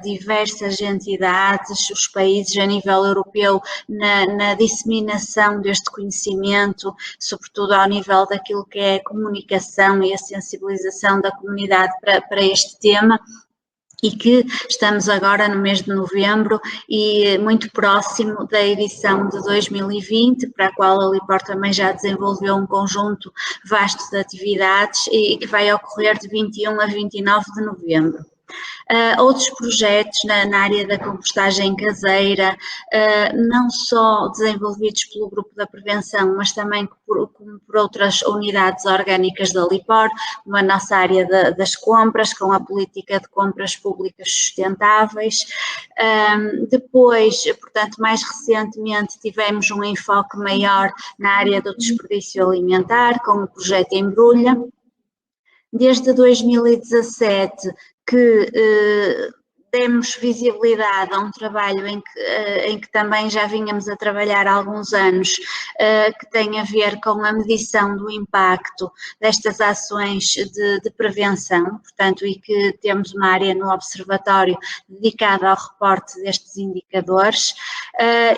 diversas entidades, os países a nível europeu, na disseminação deste conhecimento, sobretudo ao nível daquilo que é a comunicação e a sensibilização da comunidade para este tema. E que estamos agora no mês de novembro e muito próximo da edição de 2020, para a qual a LIPOR também já desenvolveu um conjunto vasto de atividades e que vai ocorrer de 21 a 29 de novembro. Outros projetos na área da compostagem caseira, não só desenvolvidos pelo Grupo da Prevenção, mas também por outras unidades orgânicas da LIPOR, como a nossa área das compras, com a política de compras públicas sustentáveis. Depois, portanto, mais recentemente tivemos um enfoque maior na área do desperdício alimentar, com o projeto Embrulha. Desde 2017 que demos visibilidade a um trabalho em que também já vínhamos a trabalhar há alguns anos, que tem a ver com a medição do impacto destas ações de prevenção, portanto, e que temos uma área no Observatório dedicada ao reporte destes indicadores,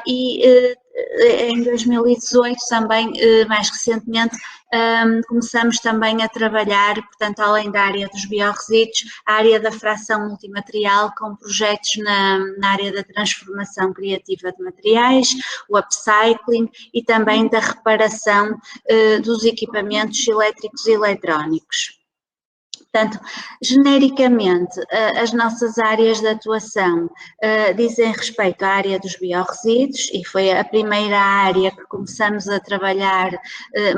e em 2018 também, mais recentemente, começamos também a trabalhar, portanto, além da área dos biorresíduos, a área da fração multimaterial, com projetos na área da transformação criativa de materiais, o upcycling e também da reparação dos equipamentos elétricos e eletrónicos. Portanto, genericamente, as nossas áreas de atuação dizem respeito à área dos biorresíduos, e foi a primeira área que começamos a trabalhar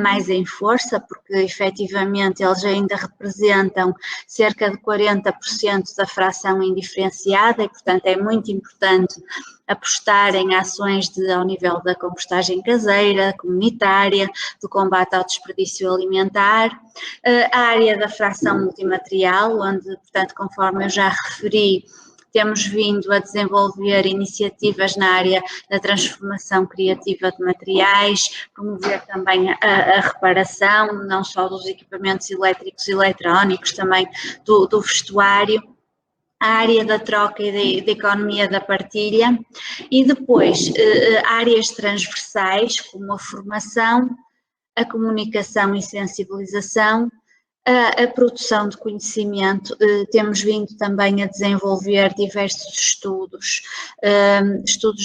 mais em força, porque efetivamente eles ainda representam cerca de 40% da fração indiferenciada e, portanto, é muito importante apostar em ações ao nível da compostagem caseira, comunitária, do combate ao desperdício alimentar, a área da fração multimaterial, onde, portanto, conforme eu já referi, temos vindo a desenvolver iniciativas na área da transformação criativa de materiais, promover também a reparação, não só dos equipamentos elétricos e eletrónicos, também do vestuário, a área da troca e da economia da partilha, e depois áreas transversais como a formação, a comunicação e sensibilização, a produção de conhecimento. Temos vindo também a desenvolver diversos estudos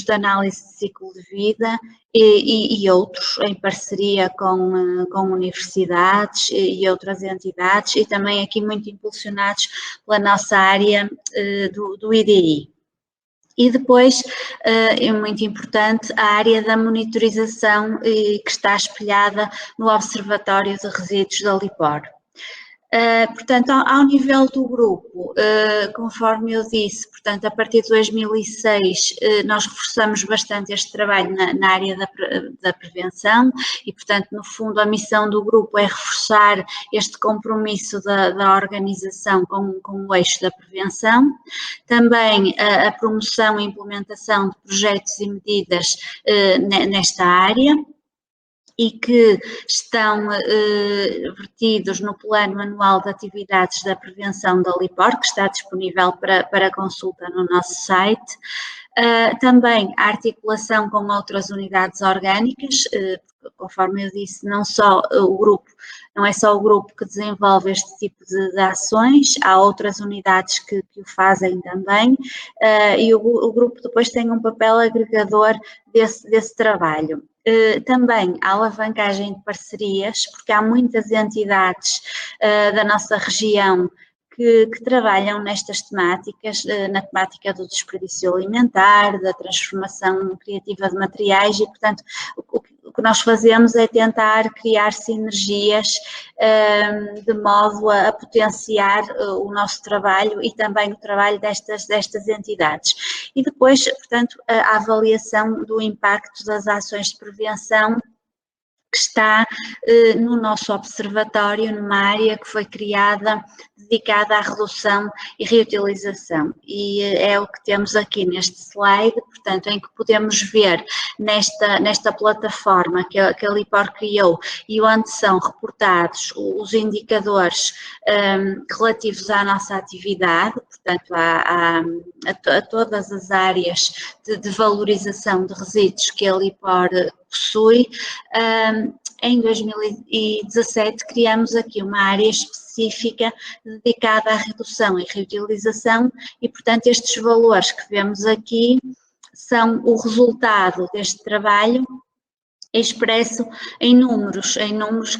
de análise de ciclo de vida e outros em parceria com universidades e outras entidades, e também aqui muito impulsionados pela nossa área do IDI. E depois, é muito importante, a área da monitorização que está espelhada no Observatório de Resíduos da LIPOR. Portanto, ao nível do grupo, conforme eu disse, portanto, a partir de 2006 nós reforçamos bastante este trabalho na área da prevenção e, portanto, no fundo a missão do grupo é reforçar este compromisso da organização com o eixo da prevenção, também a promoção e implementação de projetos e medidas nesta área, e que estão vertidos no Plano Anual de Atividades da Prevenção da LIPOR, que está disponível para consulta no nosso site. Também a articulação com outras unidades orgânicas, conforme eu disse, não é só o grupo que desenvolve este tipo de ações, há outras unidades que o fazem também, e o grupo depois tem um papel agregador desse trabalho. Também a alavancagem de parcerias, porque há muitas entidades da nossa região que trabalham nestas temáticas, na temática do desperdício alimentar, da transformação criativa de materiais e, portanto, o que nós fazemos é tentar criar sinergias de modo a potenciar o nosso trabalho e também o trabalho destas entidades. E depois, portanto, a avaliação do impacto das ações de prevenção que está no nosso observatório, numa área que foi criada dedicada à redução e reutilização. E é o que temos aqui neste slide, portanto, em que podemos ver nesta plataforma que a LIPOR criou e onde são reportados os indicadores relativos à nossa atividade, portanto, a todas as áreas de valorização de resíduos que a LIPOR possui. Em 2017 criamos aqui uma área específica dedicada à redução e reutilização e, portanto, estes valores que vemos aqui são o resultado deste trabalho expresso em números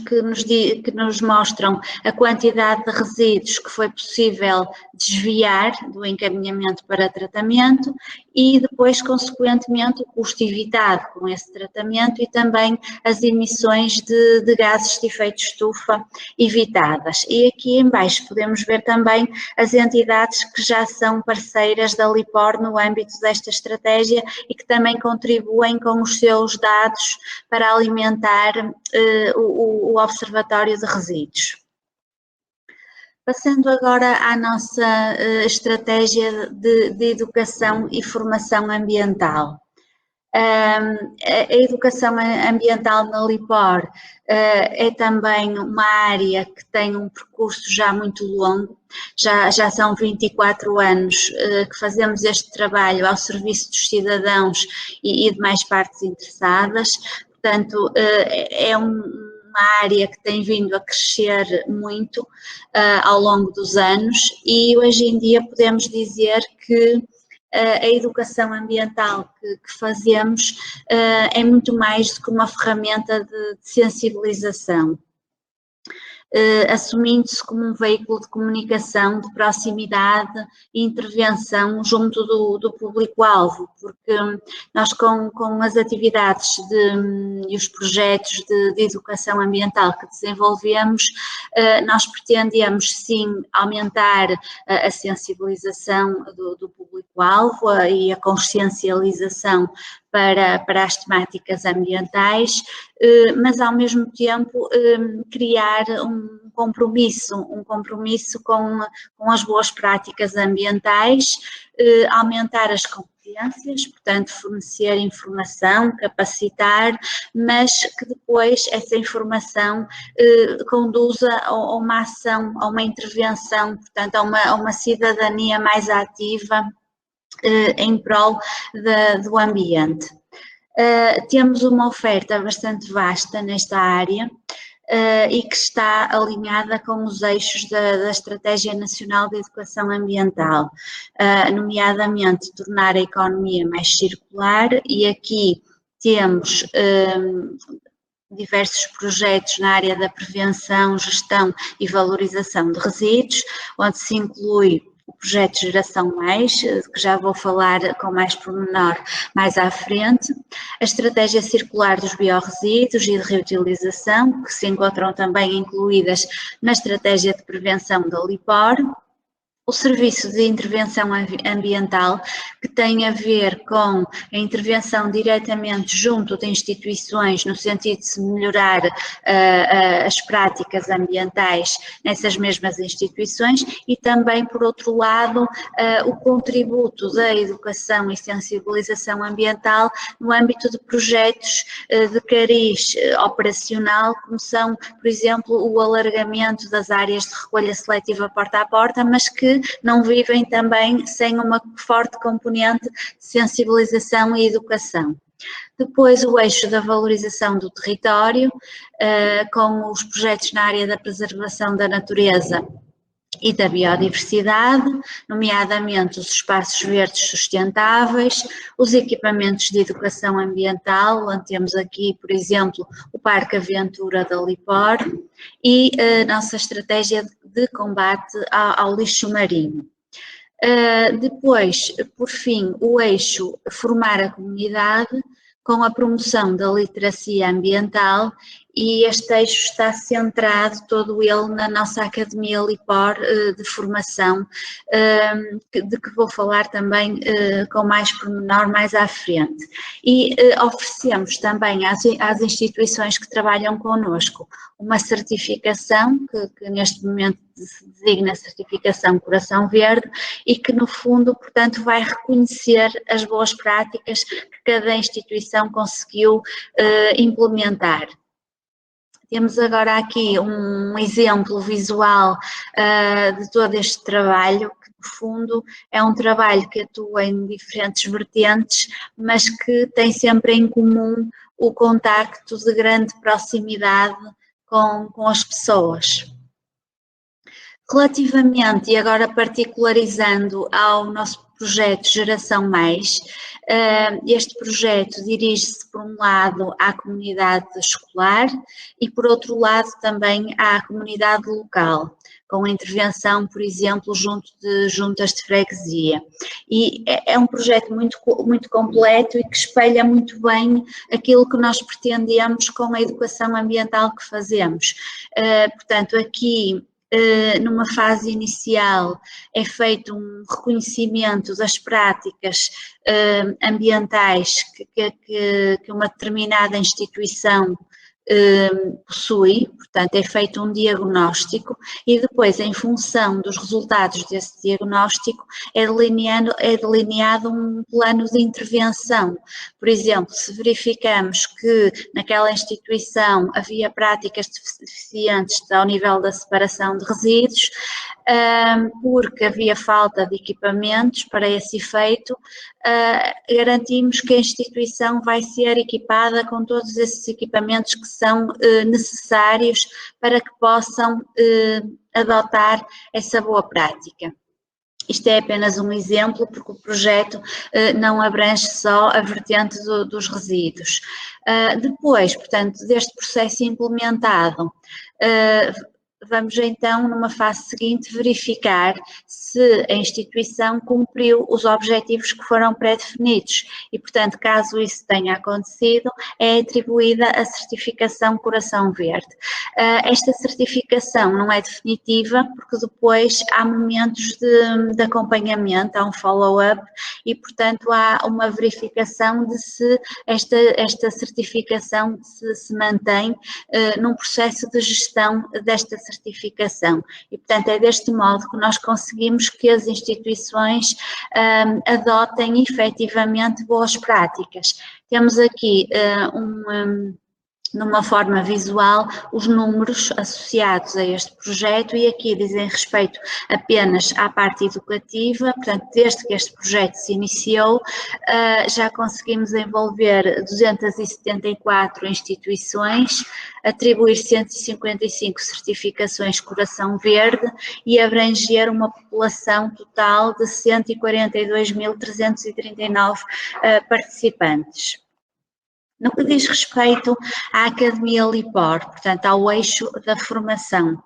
que nos mostram a quantidade de resíduos que foi possível desviar do encaminhamento para tratamento e depois, consequentemente, o custo evitado com esse tratamento e também as emissões de gases de efeito estufa evitadas. E aqui em baixo podemos ver também as entidades que já são parceiras da LIPOR no âmbito desta estratégia e que também contribuem com os seus dados para alimentar o Observatório de Resíduos. Passando agora à nossa estratégia de educação e formação ambiental. A educação ambiental na LIPOR é também uma área que tem um percurso já muito longo, já são 24 anos que fazemos este trabalho ao serviço dos cidadãos e de mais partes interessadas, portanto é uma uma área que tem vindo a crescer muito ao longo dos anos e hoje em dia podemos dizer que a educação ambiental que fazemos é muito mais do que uma ferramenta de sensibilização. Assumindo-se como um veículo de comunicação, de proximidade e intervenção junto do público-alvo, porque nós com as atividades e os projetos de educação ambiental que desenvolvemos, nós pretendemos sim aumentar a sensibilização do público-alvo e a consciencialização para as temáticas ambientais, mas ao mesmo tempo criar um compromisso com as boas práticas ambientais, aumentar as competências, portanto fornecer informação, capacitar, mas que depois essa informação conduza a uma ação, a uma intervenção, portanto a uma cidadania mais ativa em prol do ambiente. Temos uma oferta bastante vasta nesta área e que está alinhada com os eixos da Estratégia Nacional de Educação Ambiental, nomeadamente tornar a economia mais circular, e aqui temos diversos projetos na área da prevenção, gestão e valorização de resíduos, onde se inclui o projeto Geração Mais, que já vou falar com mais pormenor mais à frente, a estratégia circular dos biorresíduos e de reutilização, que se encontram também incluídas na estratégia de prevenção da LIPOR, o serviço de intervenção ambiental, que tem a ver com a intervenção diretamente junto de instituições, no sentido de se melhorar as práticas ambientais nessas mesmas instituições, e também, por outro lado, o contributo da educação e sensibilização ambiental no âmbito de projetos de cariz operacional, como são, por exemplo, o alargamento das áreas de recolha seletiva porta a porta, mas que não vivem também sem uma forte componente de sensibilização e educação. Depois o eixo da valorização do território, com os projetos na área da preservação da natureza e da biodiversidade, nomeadamente os espaços verdes sustentáveis, os equipamentos de educação ambiental, onde temos aqui, por exemplo, o Parque Aventura da LIPOR e a nossa estratégia de combate ao lixo marinho. Depois, por fim, o eixo formar a comunidade, com a promoção da literacia ambiental, e este eixo está centrado todo ele na nossa Academia LIPOR de formação, de que vou falar também com mais pormenor mais à frente. E oferecemos também às instituições que trabalham connosco uma certificação, que neste momento se designa Certificação Coração Verde, e que no fundo, portanto, vai reconhecer as boas práticas que cada instituição conseguiu implementar. Temos agora aqui um exemplo visual de todo este trabalho, que no fundo é um trabalho que atua em diferentes vertentes, mas que tem sempre em comum o contacto de grande proximidade com as pessoas. Relativamente, e agora particularizando ao nosso projeto Geração Mais, este projeto dirige-se, por um lado, à comunidade escolar e, por outro lado, também à comunidade local, com a intervenção, por exemplo, junto de juntas de freguesia. E é um projeto muito completo e que espelha muito bem aquilo que nós pretendemos com a educação ambiental que fazemos. Portanto, aqui, numa fase inicial, é feito um reconhecimento das práticas ambientais que uma determinada instituição possui, portanto é feito um diagnóstico e depois, em função dos resultados desse diagnóstico, é delineado um plano de intervenção. Por exemplo, se verificamos que naquela instituição havia práticas deficientes ao nível da separação de resíduos, porque havia falta de equipamentos para esse efeito, garantimos que a instituição vai ser equipada com todos esses equipamentos que são necessários para que possam adotar essa boa prática. Isto é apenas um exemplo, porque o projeto não abrange só a vertente dos resíduos. Depois, portanto, deste processo implementado, vamos então, numa fase seguinte, verificar se a instituição cumpriu os objetivos que foram pré-definidos e, portanto, caso isso tenha acontecido, é atribuída a certificação Coração Verde. Esta certificação não é definitiva, porque depois há momentos de acompanhamento, há um follow-up e, portanto, há uma verificação de se esta certificação se mantém num processo de gestão desta certificação. E, portanto, é deste modo que nós conseguimos que as instituições adotem efetivamente boas práticas. Temos aqui numa forma visual, os números associados a este projeto e aqui dizem respeito apenas à parte educativa, portanto, desde que este projeto se iniciou, já conseguimos envolver 274 instituições, atribuir 155 certificações Coração Verde e abranger uma população total de 142.339 participantes. No que diz respeito à Academia Lipor, portanto, ao eixo da formação,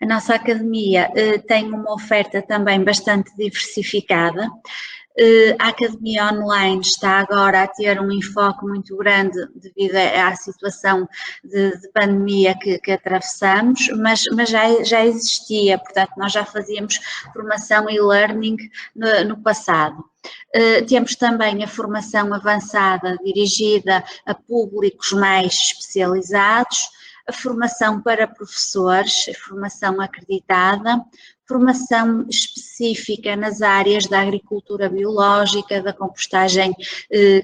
a nossa Academia tem uma oferta também bastante diversificada. A Academia Online está agora a ter um enfoque muito grande devido à situação de pandemia que atravessamos, mas já existia, portanto, nós já fazíamos formação e learning no passado. Temos também a formação avançada dirigida a públicos mais especializados, a formação para professores, a formação acreditada, formação específica nas áreas da agricultura biológica, da compostagem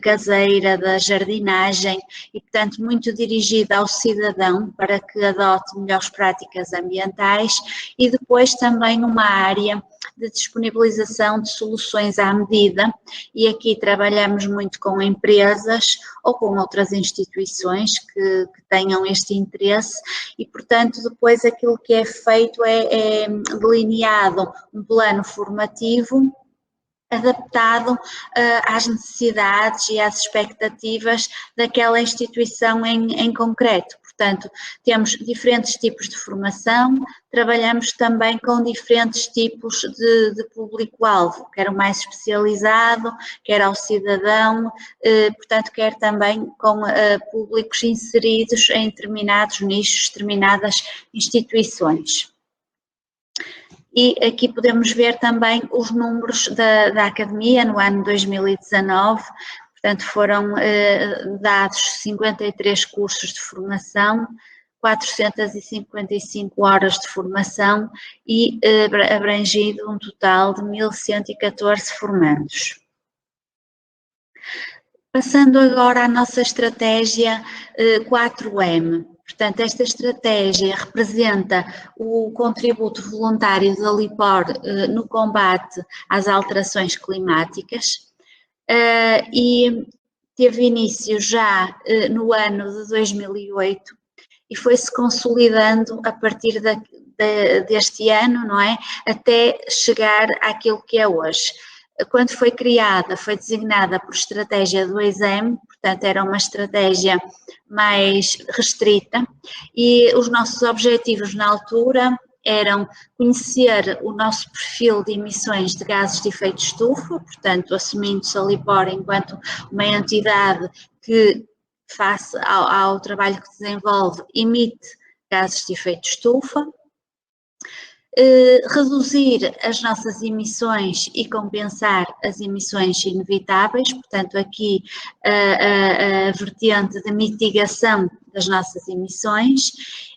caseira, da jardinagem e, portanto, muito dirigida ao cidadão para que adote melhores práticas ambientais e depois também uma área de disponibilização de soluções à medida e aqui trabalhamos muito com empresas ou com outras instituições que tenham este interesse e, portanto, depois aquilo que é feito é delineado um plano formativo adaptado às necessidades e às expectativas daquela instituição em concreto. Portanto, temos diferentes tipos de formação, trabalhamos também com diferentes tipos de público-alvo, quer o mais especializado, quer ao cidadão, portanto, quer também com públicos inseridos em determinados nichos, determinadas instituições. E aqui podemos ver também os números da Academia no ano 2019, portanto foram dados 53 cursos de formação, 455 horas de formação e abrangido um total de 1.114 formandos. Passando agora à nossa estratégia 4M. Portanto, esta estratégia representa o contributo voluntário da Lipor no combate às alterações climáticas e teve início já no ano de 2008 e foi-se consolidando a partir deste ano, não é? Até chegar àquilo que é hoje. Quando foi criada, foi designada por estratégia 2M, portanto era uma estratégia mais restrita e os nossos objetivos na altura eram conhecer o nosso perfil de emissões de gases de efeito estufa, portanto assumindo-se a Lipor enquanto uma entidade que, face ao trabalho que desenvolve, emite gases de efeito estufa, reduzir as nossas emissões e compensar as emissões inevitáveis, portanto aqui a vertente de mitigação das nossas emissões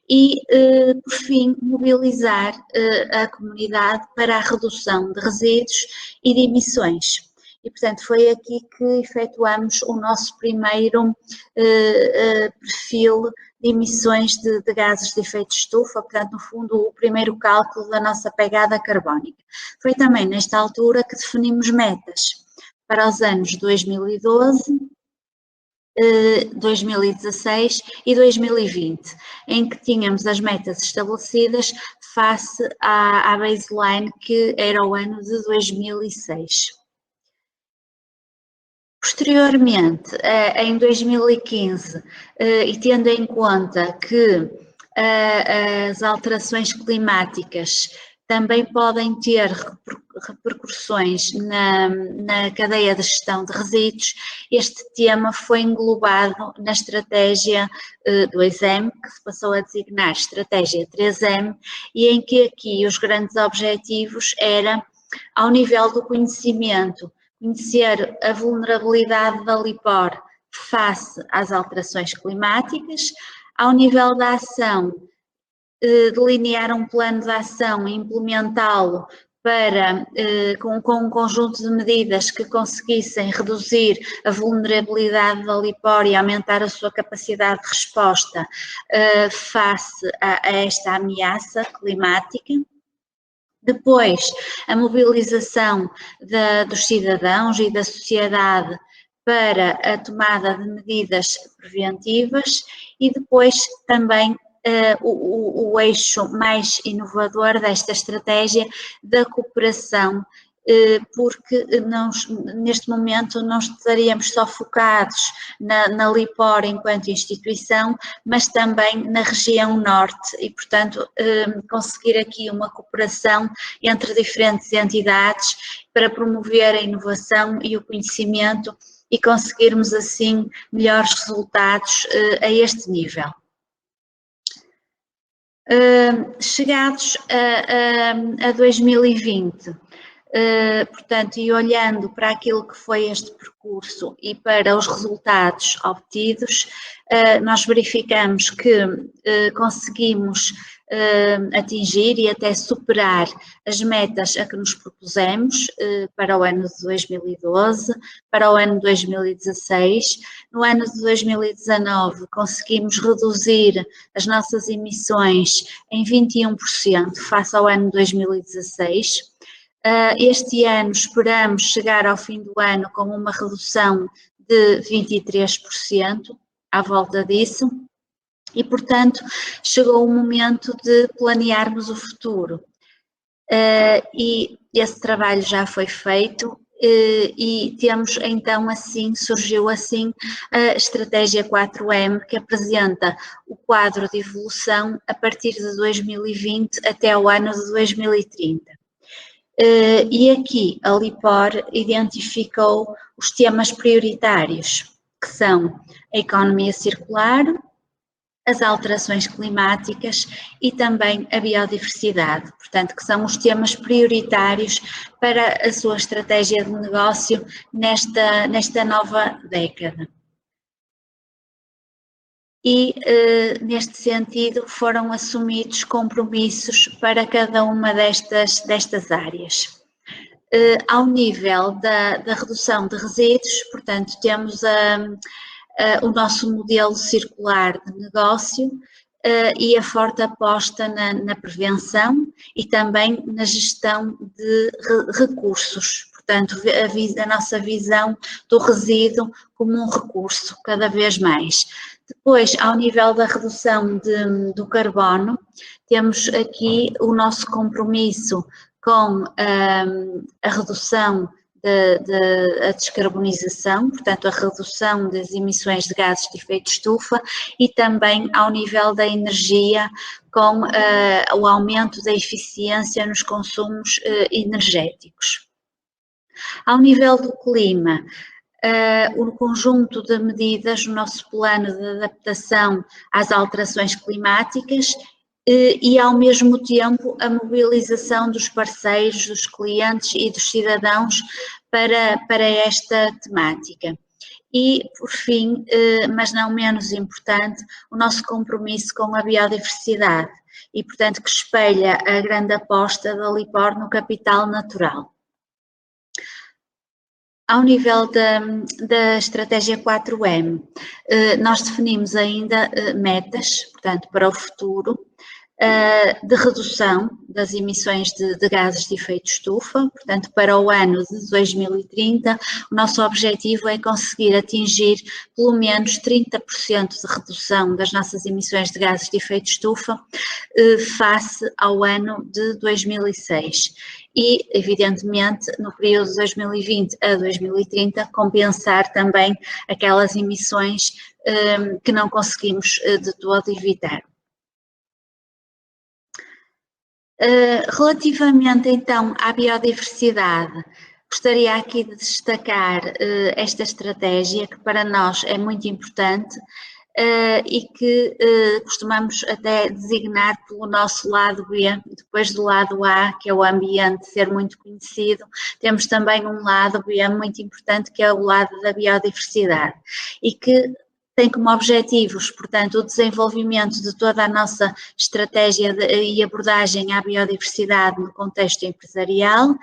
e, por fim, mobilizar a comunidade para a redução de resíduos e de emissões. E, portanto, foi aqui que efetuamos o nosso primeiro perfil de emissões de gases de efeito de estufa, portanto, no fundo, o primeiro cálculo da nossa pegada carbónica. Foi também nesta altura que definimos metas para os anos 2012, 2016 e 2020, em que tínhamos as metas estabelecidas face à baseline que era o ano de 2006. Posteriormente, em 2015, e tendo em conta que as alterações climáticas também podem ter repercussões na cadeia de gestão de resíduos, este tema foi englobado na estratégia 2M, que se passou a designar estratégia 3M, e em que aqui os grandes objetivos eram, ao nível do conhecimento, conhecer a vulnerabilidade da LIPOR face às alterações climáticas, ao nível da ação, delinear um plano de ação e implementá-lo para, com um conjunto de medidas que conseguissem reduzir a vulnerabilidade da LIPOR e aumentar a sua capacidade de resposta face a esta ameaça climática. Depois, a mobilização dos cidadãos e da sociedade para a tomada de medidas preventivas e depois também o eixo mais inovador desta estratégia da cooperação, porque neste momento não estaríamos só focados na LIPOR enquanto instituição, mas também na região norte e, portanto, conseguir aqui uma cooperação entre diferentes entidades para promover a inovação e o conhecimento e conseguirmos assim melhores resultados a este nível. Chegados a 2020, portanto, e olhando para aquilo que foi este percurso e para os resultados obtidos, nós verificamos que conseguimos atingir e até superar as metas a que nos propusemos para o ano de 2012, para o ano de 2016. No ano de 2019 conseguimos reduzir as nossas emissões em 21% face ao ano de 2016. Este ano esperamos chegar ao fim do ano com uma redução de 23%, à volta disso. E, portanto, chegou o momento de planearmos o futuro. E esse trabalho já foi feito e temos então assim, surgiu assim a estratégia 4M, que apresenta o quadro de evolução a partir de 2020 até o ano de 2030. E aqui a LIPOR identificou os temas prioritários, que são a economia circular, as alterações climáticas e também a biodiversidade, portanto, que são os temas prioritários para a sua estratégia de negócio nesta nova década. E, neste sentido, foram assumidos compromissos para cada uma destas áreas. Ao nível da redução de resíduos, portanto, temos o nosso modelo circular de negócio e a forte aposta na prevenção e também na gestão de recursos. Portanto, a nossa visão do resíduo como um recurso, cada vez mais. Depois, ao nível da redução do carbono, temos aqui o nosso compromisso com a redução a descarbonização, portanto a redução das emissões de gases de efeito de estufa e também ao nível da energia com o aumento da eficiência nos consumos energéticos. Ao nível do clima, o conjunto de medidas no nosso plano de adaptação às alterações climáticas e ao mesmo tempo a mobilização dos parceiros, dos clientes e dos cidadãos para esta temática. E, por fim, mas não menos importante, o nosso compromisso com a biodiversidade e, portanto, que espelha a grande aposta da LIPOR no capital natural. Ao nível da estratégia 4M, nós definimos ainda metas, portanto, para o futuro, de redução das emissões de gases de efeito estufa. Portanto, para o ano de 2030, o nosso objetivo é conseguir atingir pelo menos 30% de redução das nossas emissões de gases de efeito estufa face ao ano de 2006. E, evidentemente, no período de 2020 a 2030, compensar também aquelas emissões que não conseguimos de todo evitar. Relativamente então à biodiversidade, gostaria aqui de destacar esta estratégia que para nós é muito importante e que costumamos até designar pelo nosso lado B, depois do lado A, que é o ambiente ser muito conhecido, temos também um lado B muito importante, que é o lado da biodiversidade, e que tem como objetivos, portanto, o desenvolvimento de toda a nossa estratégia e abordagem à biodiversidade no contexto empresarial,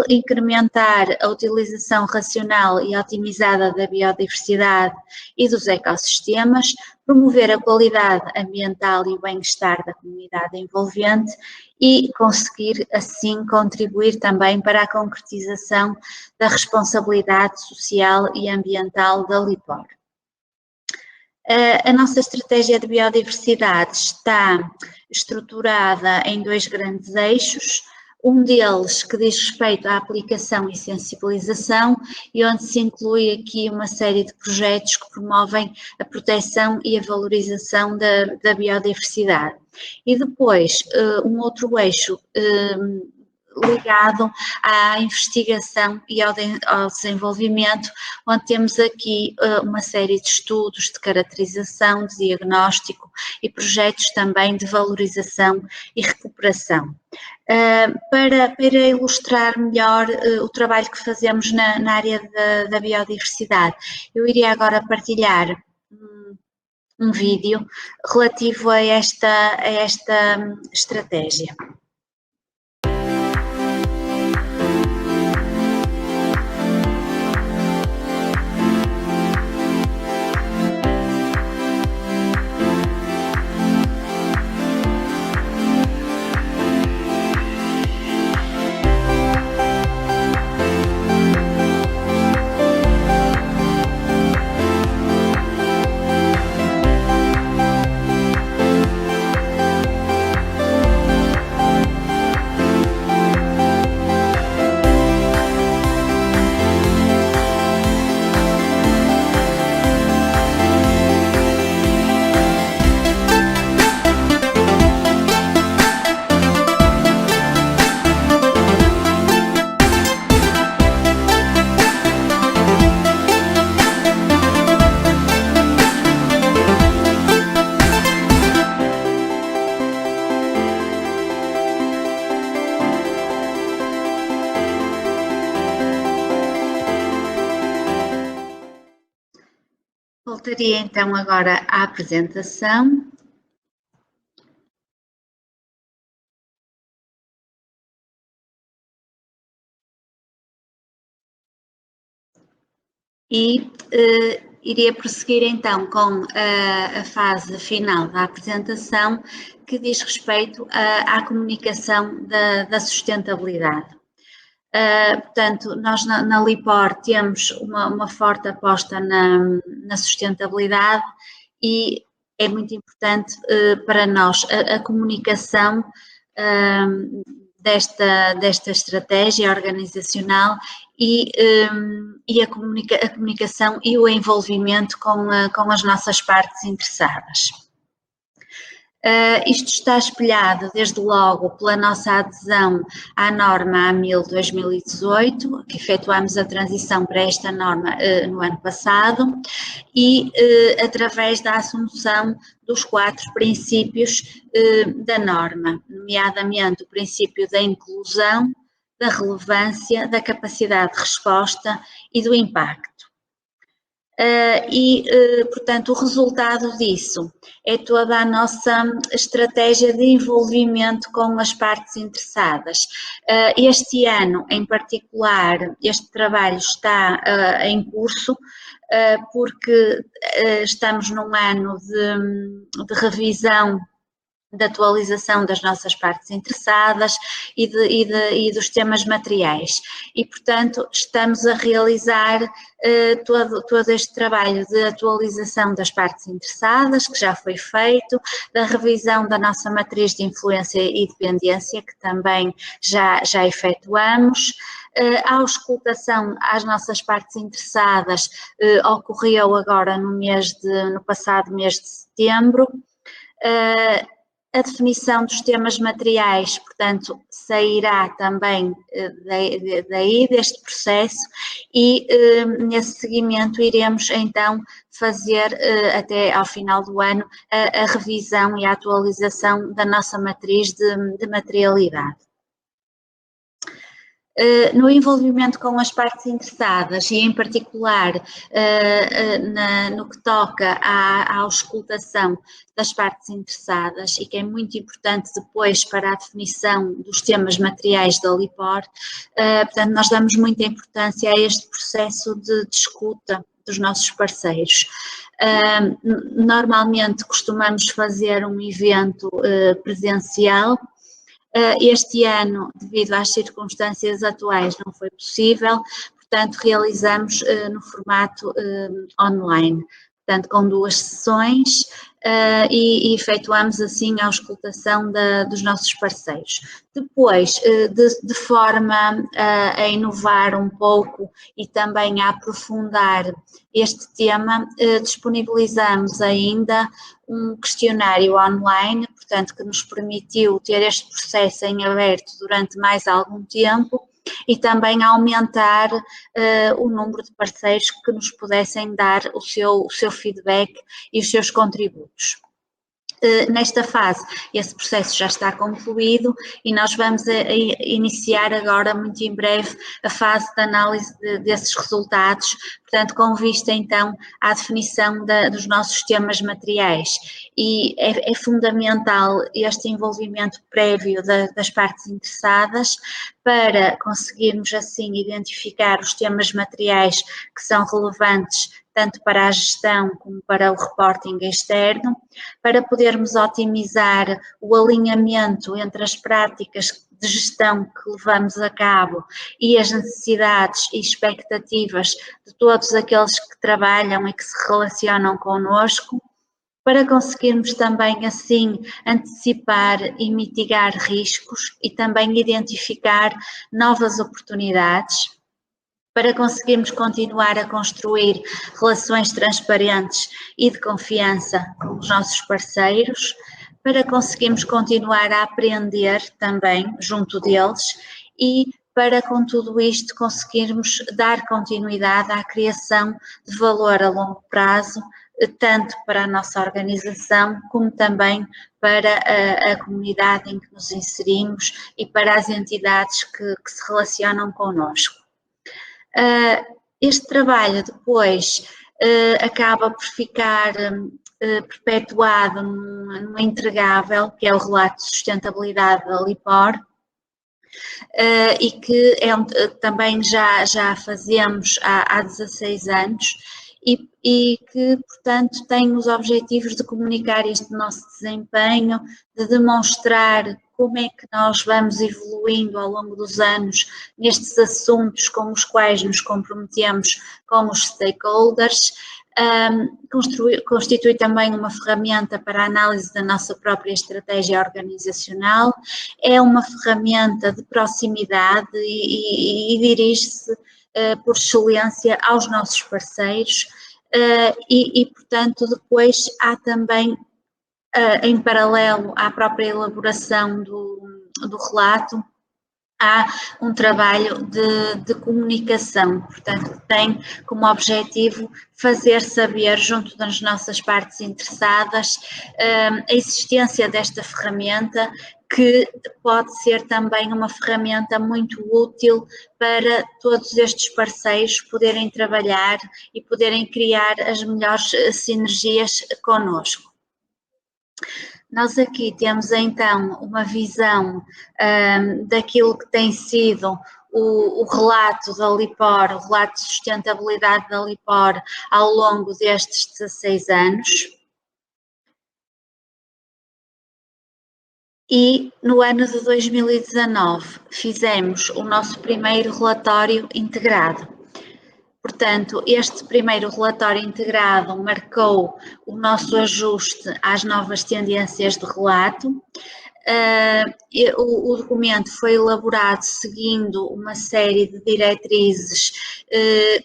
incrementar a utilização racional e otimizada da biodiversidade e dos ecossistemas, promover a qualidade ambiental e o bem-estar da comunidade envolvente e conseguir, assim, contribuir também para a concretização da responsabilidade social e ambiental da LIPOR. A nossa estratégia de biodiversidade está estruturada em dois grandes eixos, um deles que diz respeito à aplicação e sensibilização e onde se inclui aqui uma série de projetos que promovem a proteção e a valorização da biodiversidade. E depois um outro eixo ligado à investigação e ao desenvolvimento, onde temos aqui uma série de estudos de caracterização, de diagnóstico e projetos também de valorização e recuperação. Para ilustrar melhor o trabalho que fazemos na área da biodiversidade, eu iria agora partilhar um vídeo relativo a esta estratégia. Voltaria então agora à apresentação. E iria prosseguir então com a fase final da apresentação, que diz respeito à comunicação da sustentabilidade. Portanto, nós na LIPOR temos uma forte aposta na sustentabilidade e é muito importante para nós a comunicação desta estratégia organizacional e a comunicação e o envolvimento com as nossas partes interessadas. Isto está espelhado desde logo pela nossa adesão à norma A1000/2018, que efetuamos a transição para esta norma no ano passado, e através da assunção dos 4 princípios da norma, nomeadamente o princípio da inclusão, da relevância, da capacidade de resposta e do impacto. Portanto, o resultado disso é toda a nossa estratégia de envolvimento com as partes interessadas. Este ano, em particular, este trabalho está em curso, porque estamos num ano de revisão, de atualização das nossas partes interessadas e dos temas materiais. E, portanto, estamos a realizar todo este trabalho de atualização das partes interessadas, que já foi feito, da revisão da nossa matriz de influência e dependência, que também já efetuamos. A auscultação às nossas partes interessadas ocorreu agora no passado mês de setembro. A definição dos temas materiais, portanto, sairá também daí deste processo e nesse seguimento iremos então fazer até ao final do ano a revisão e a atualização da nossa matriz de materialidade. No envolvimento com as partes interessadas e, em particular, no que toca à auscultação das partes interessadas e que é muito importante depois para a definição dos temas materiais da LIPOR, portanto, nós damos muita importância a este processo de escuta dos nossos parceiros. Normalmente costumamos fazer um evento presencial. Este ano, devido às circunstâncias atuais, não foi possível, portanto, realizamos no formato online, portanto, com 2 sessões e efetuamos assim a auscultação dos nossos parceiros. Depois, de forma a inovar um pouco e também a aprofundar este tema, disponibilizamos ainda um questionário online, portanto, que nos permitiu ter este processo em aberto durante mais algum tempo e também aumentar o número de parceiros que nos pudessem dar o seu feedback e os seus contributos. Nesta fase, esse processo já está concluído e nós vamos iniciar agora, muito em breve, a fase de análise desses resultados, portanto, com vista então à definição dos nossos temas materiais. E é fundamental este envolvimento prévio das partes interessadas para conseguirmos assim identificar os temas materiais que são relevantes tanto para a gestão como para o reporting externo, para podermos otimizar o alinhamento entre as práticas de gestão que levamos a cabo e as necessidades e expectativas de todos aqueles que trabalham e que se relacionam connosco, para conseguirmos também assim antecipar e mitigar riscos e também identificar novas oportunidades, para conseguirmos continuar a construir relações transparentes e de confiança com os nossos parceiros, para conseguirmos continuar a aprender também junto deles e para com tudo isto conseguirmos dar continuidade à criação de valor a longo prazo, tanto para a nossa organização como também para a comunidade em que nos inserimos e para as entidades que se relacionam connosco. Este trabalho depois acaba por ficar perpetuado num entregável, que é o relato de sustentabilidade da LIPOR, e que também já fazemos há 16 anos e que, portanto, tem os objetivos de comunicar este nosso desempenho, de demonstrar como é que nós vamos evoluindo ao longo dos anos nestes assuntos com os quais nos comprometemos com os stakeholders. Constitui também uma ferramenta para a análise da nossa própria estratégia organizacional, é uma ferramenta de proximidade e dirige-se por excelência aos nossos parceiros portanto, depois há também, em paralelo à própria elaboração do relato, há um trabalho de comunicação, portanto, tem como objetivo fazer saber junto das nossas partes interessadas a existência desta ferramenta que pode ser também uma ferramenta muito útil para todos estes parceiros poderem trabalhar e poderem criar as melhores sinergias connosco. Nós aqui temos então uma visão daquilo que tem sido o relato da LIPOR, o relato de sustentabilidade da LIPOR ao longo destes 16 anos. E no ano de 2019 fizemos o nosso primeiro relatório integrado. Portanto, este primeiro relatório integrado marcou o nosso ajuste às novas tendências de relato. O documento foi elaborado seguindo uma série de diretrizes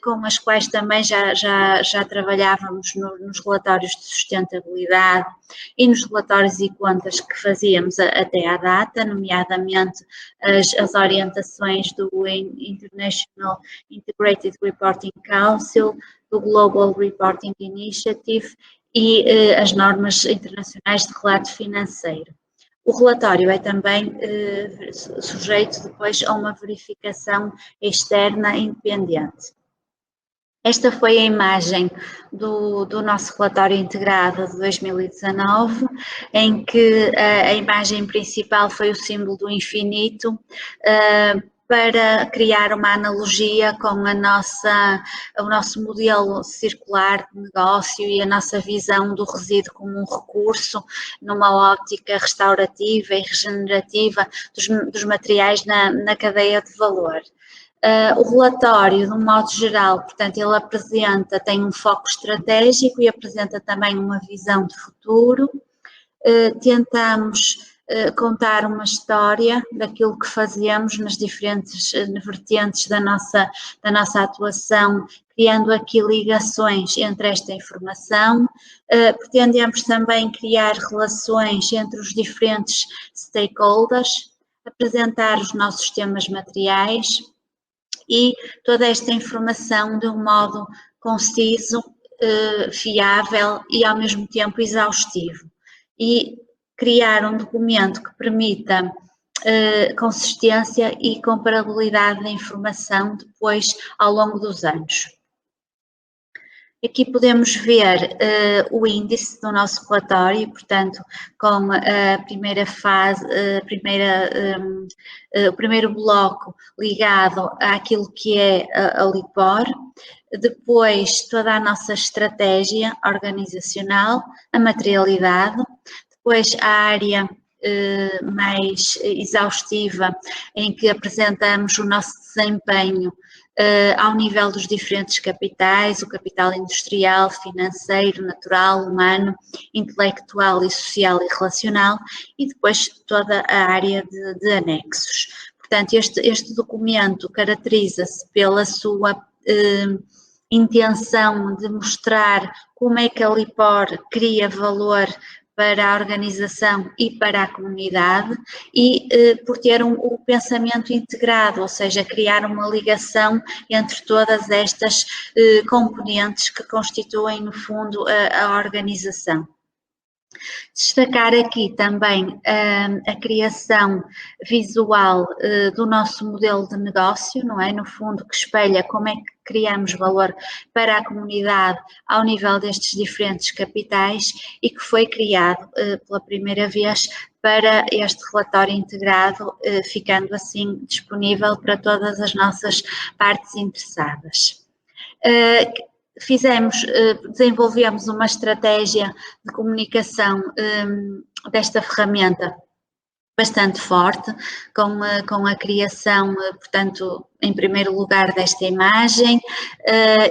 com as quais também já trabalhávamos nos relatórios de sustentabilidade e nos relatórios e contas que fazíamos até à data, nomeadamente as orientações do International Integrated Reporting Council, do Global Reporting Initiative e as normas internacionais de relato financeiro. O relatório é também sujeito depois a uma verificação externa independente. Esta foi a imagem do nosso relatório integrado de 2019, em que a imagem principal foi o símbolo do infinito, para criar uma analogia com o nosso modelo circular de negócio e a nossa visão do resíduo como um recurso numa óptica restaurativa e regenerativa dos materiais na cadeia de valor. O relatório, de um modo geral, portanto, ele tem um foco estratégico e apresenta também uma visão de futuro. Tentamos contar uma história daquilo que fazemos nas diferentes vertentes da nossa atuação, criando aqui ligações entre esta informação. Pretendemos também criar relações entre os diferentes stakeholders, apresentar os nossos temas materiais e toda esta informação de um modo conciso, fiável e ao mesmo tempo exaustivo. E criar um documento que permita consistência e comparabilidade da informação depois ao longo dos anos. Aqui podemos ver o índice do nosso relatório, portanto, com a primeira fase, o primeiro bloco ligado àquilo que é a LIPOR, depois toda a nossa estratégia organizacional, a materialidade, depois a área mais exaustiva, em que apresentamos o nosso desempenho ao nível dos diferentes capitais, o capital industrial, financeiro, natural, humano, intelectual e social e relacional, e depois toda a área de anexos. Portanto, este documento caracteriza-se pela sua intenção de mostrar como é que a LIPOR cria valor para a organização e para a comunidade e por ter um pensamento integrado, ou seja, criar uma ligação entre todas estas componentes que constituem, no fundo, a organização. Destacar aqui também a criação visual do nosso modelo de negócio, não é? No fundo, que espelha como é que criamos valor para a comunidade ao nível destes diferentes capitais e que foi criado pela primeira vez para este relatório integrado, ficando assim disponível para todas as nossas partes interessadas. Desenvolvemos uma estratégia de comunicação desta ferramenta bastante forte, com a criação, portanto, em primeiro lugar desta imagem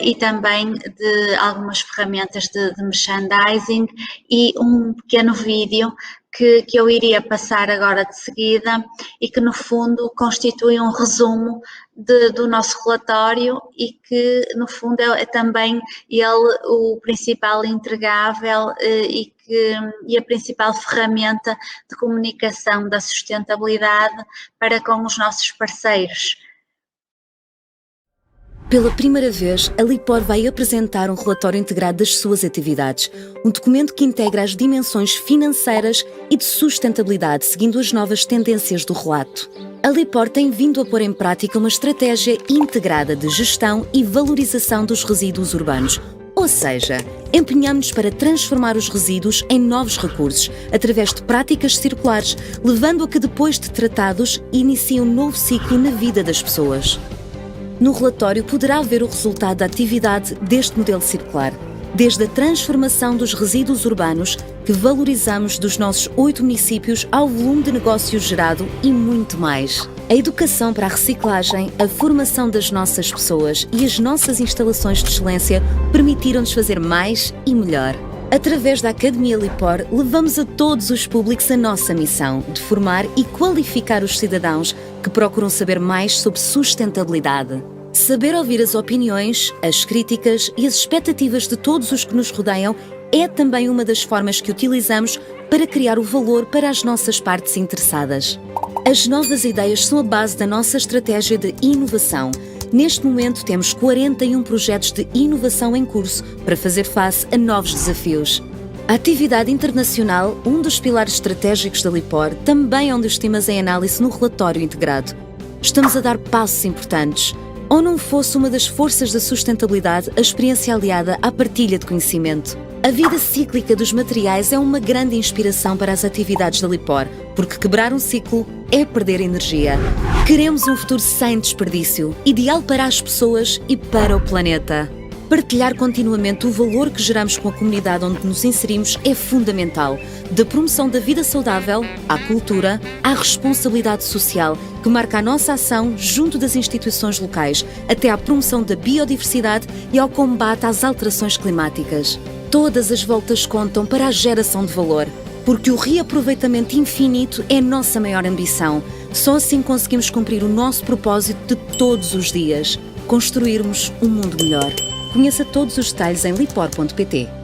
e também de algumas ferramentas de merchandising e um pequeno vídeo que eu iria passar agora de seguida e que no fundo constitui um resumo do nosso relatório e que no fundo é também ele o principal entregável e a principal ferramenta de comunicação da sustentabilidade para com os nossos parceiros. Pela primeira vez, a LIPOR vai apresentar um relatório integrado das suas atividades, um documento que integra as dimensões financeiras e de sustentabilidade, seguindo as novas tendências do relato. A LIPOR tem vindo a pôr em prática uma estratégia integrada de gestão e valorização dos resíduos urbanos, ou seja, empenhamos-nos para transformar os resíduos em novos recursos, através de práticas circulares, levando a que, depois de tratados, inicie um novo ciclo na vida das pessoas. No relatório poderá ver o resultado da atividade deste modelo circular, desde a transformação dos resíduos urbanos que valorizamos dos nossos 8 municípios ao volume de negócio gerado e muito mais. A educação para a reciclagem, a formação das nossas pessoas e as nossas instalações de excelência permitiram-nos fazer mais e melhor. Através da Academia LIPOR, levamos a todos os públicos a nossa missão de formar e qualificar os cidadãos que procuram saber mais sobre sustentabilidade. Saber ouvir as opiniões, as críticas e as expectativas de todos os que nos rodeiam é também uma das formas que utilizamos para criar o valor para as nossas partes interessadas. As novas ideias são a base da nossa estratégia de inovação. Neste momento temos 41 projetos de inovação em curso para fazer face a novos desafios. A atividade internacional, um dos pilares estratégicos da LIPOR, também é um dos temas em análise no relatório integrado. Estamos a dar passos importantes. Ou não fosse uma das forças da sustentabilidade a experiência aliada à partilha de conhecimento. A vida cíclica dos materiais é uma grande inspiração para as atividades da LIPOR, porque quebrar um ciclo é perder energia. Queremos um futuro sem desperdício, ideal para as pessoas e para o planeta. Partilhar continuamente o valor que geramos com a comunidade onde nos inserimos é fundamental, da promoção da vida saudável, à cultura, à responsabilidade social, que marca a nossa ação junto das instituições locais, até à promoção da biodiversidade e ao combate às alterações climáticas. Todas as voltas contam para a geração de valor, porque o reaproveitamento infinito é a nossa maior ambição. Só assim conseguimos cumprir o nosso propósito de todos os dias, construirmos um mundo melhor. Conheça todos os detalhes em lipor.pt.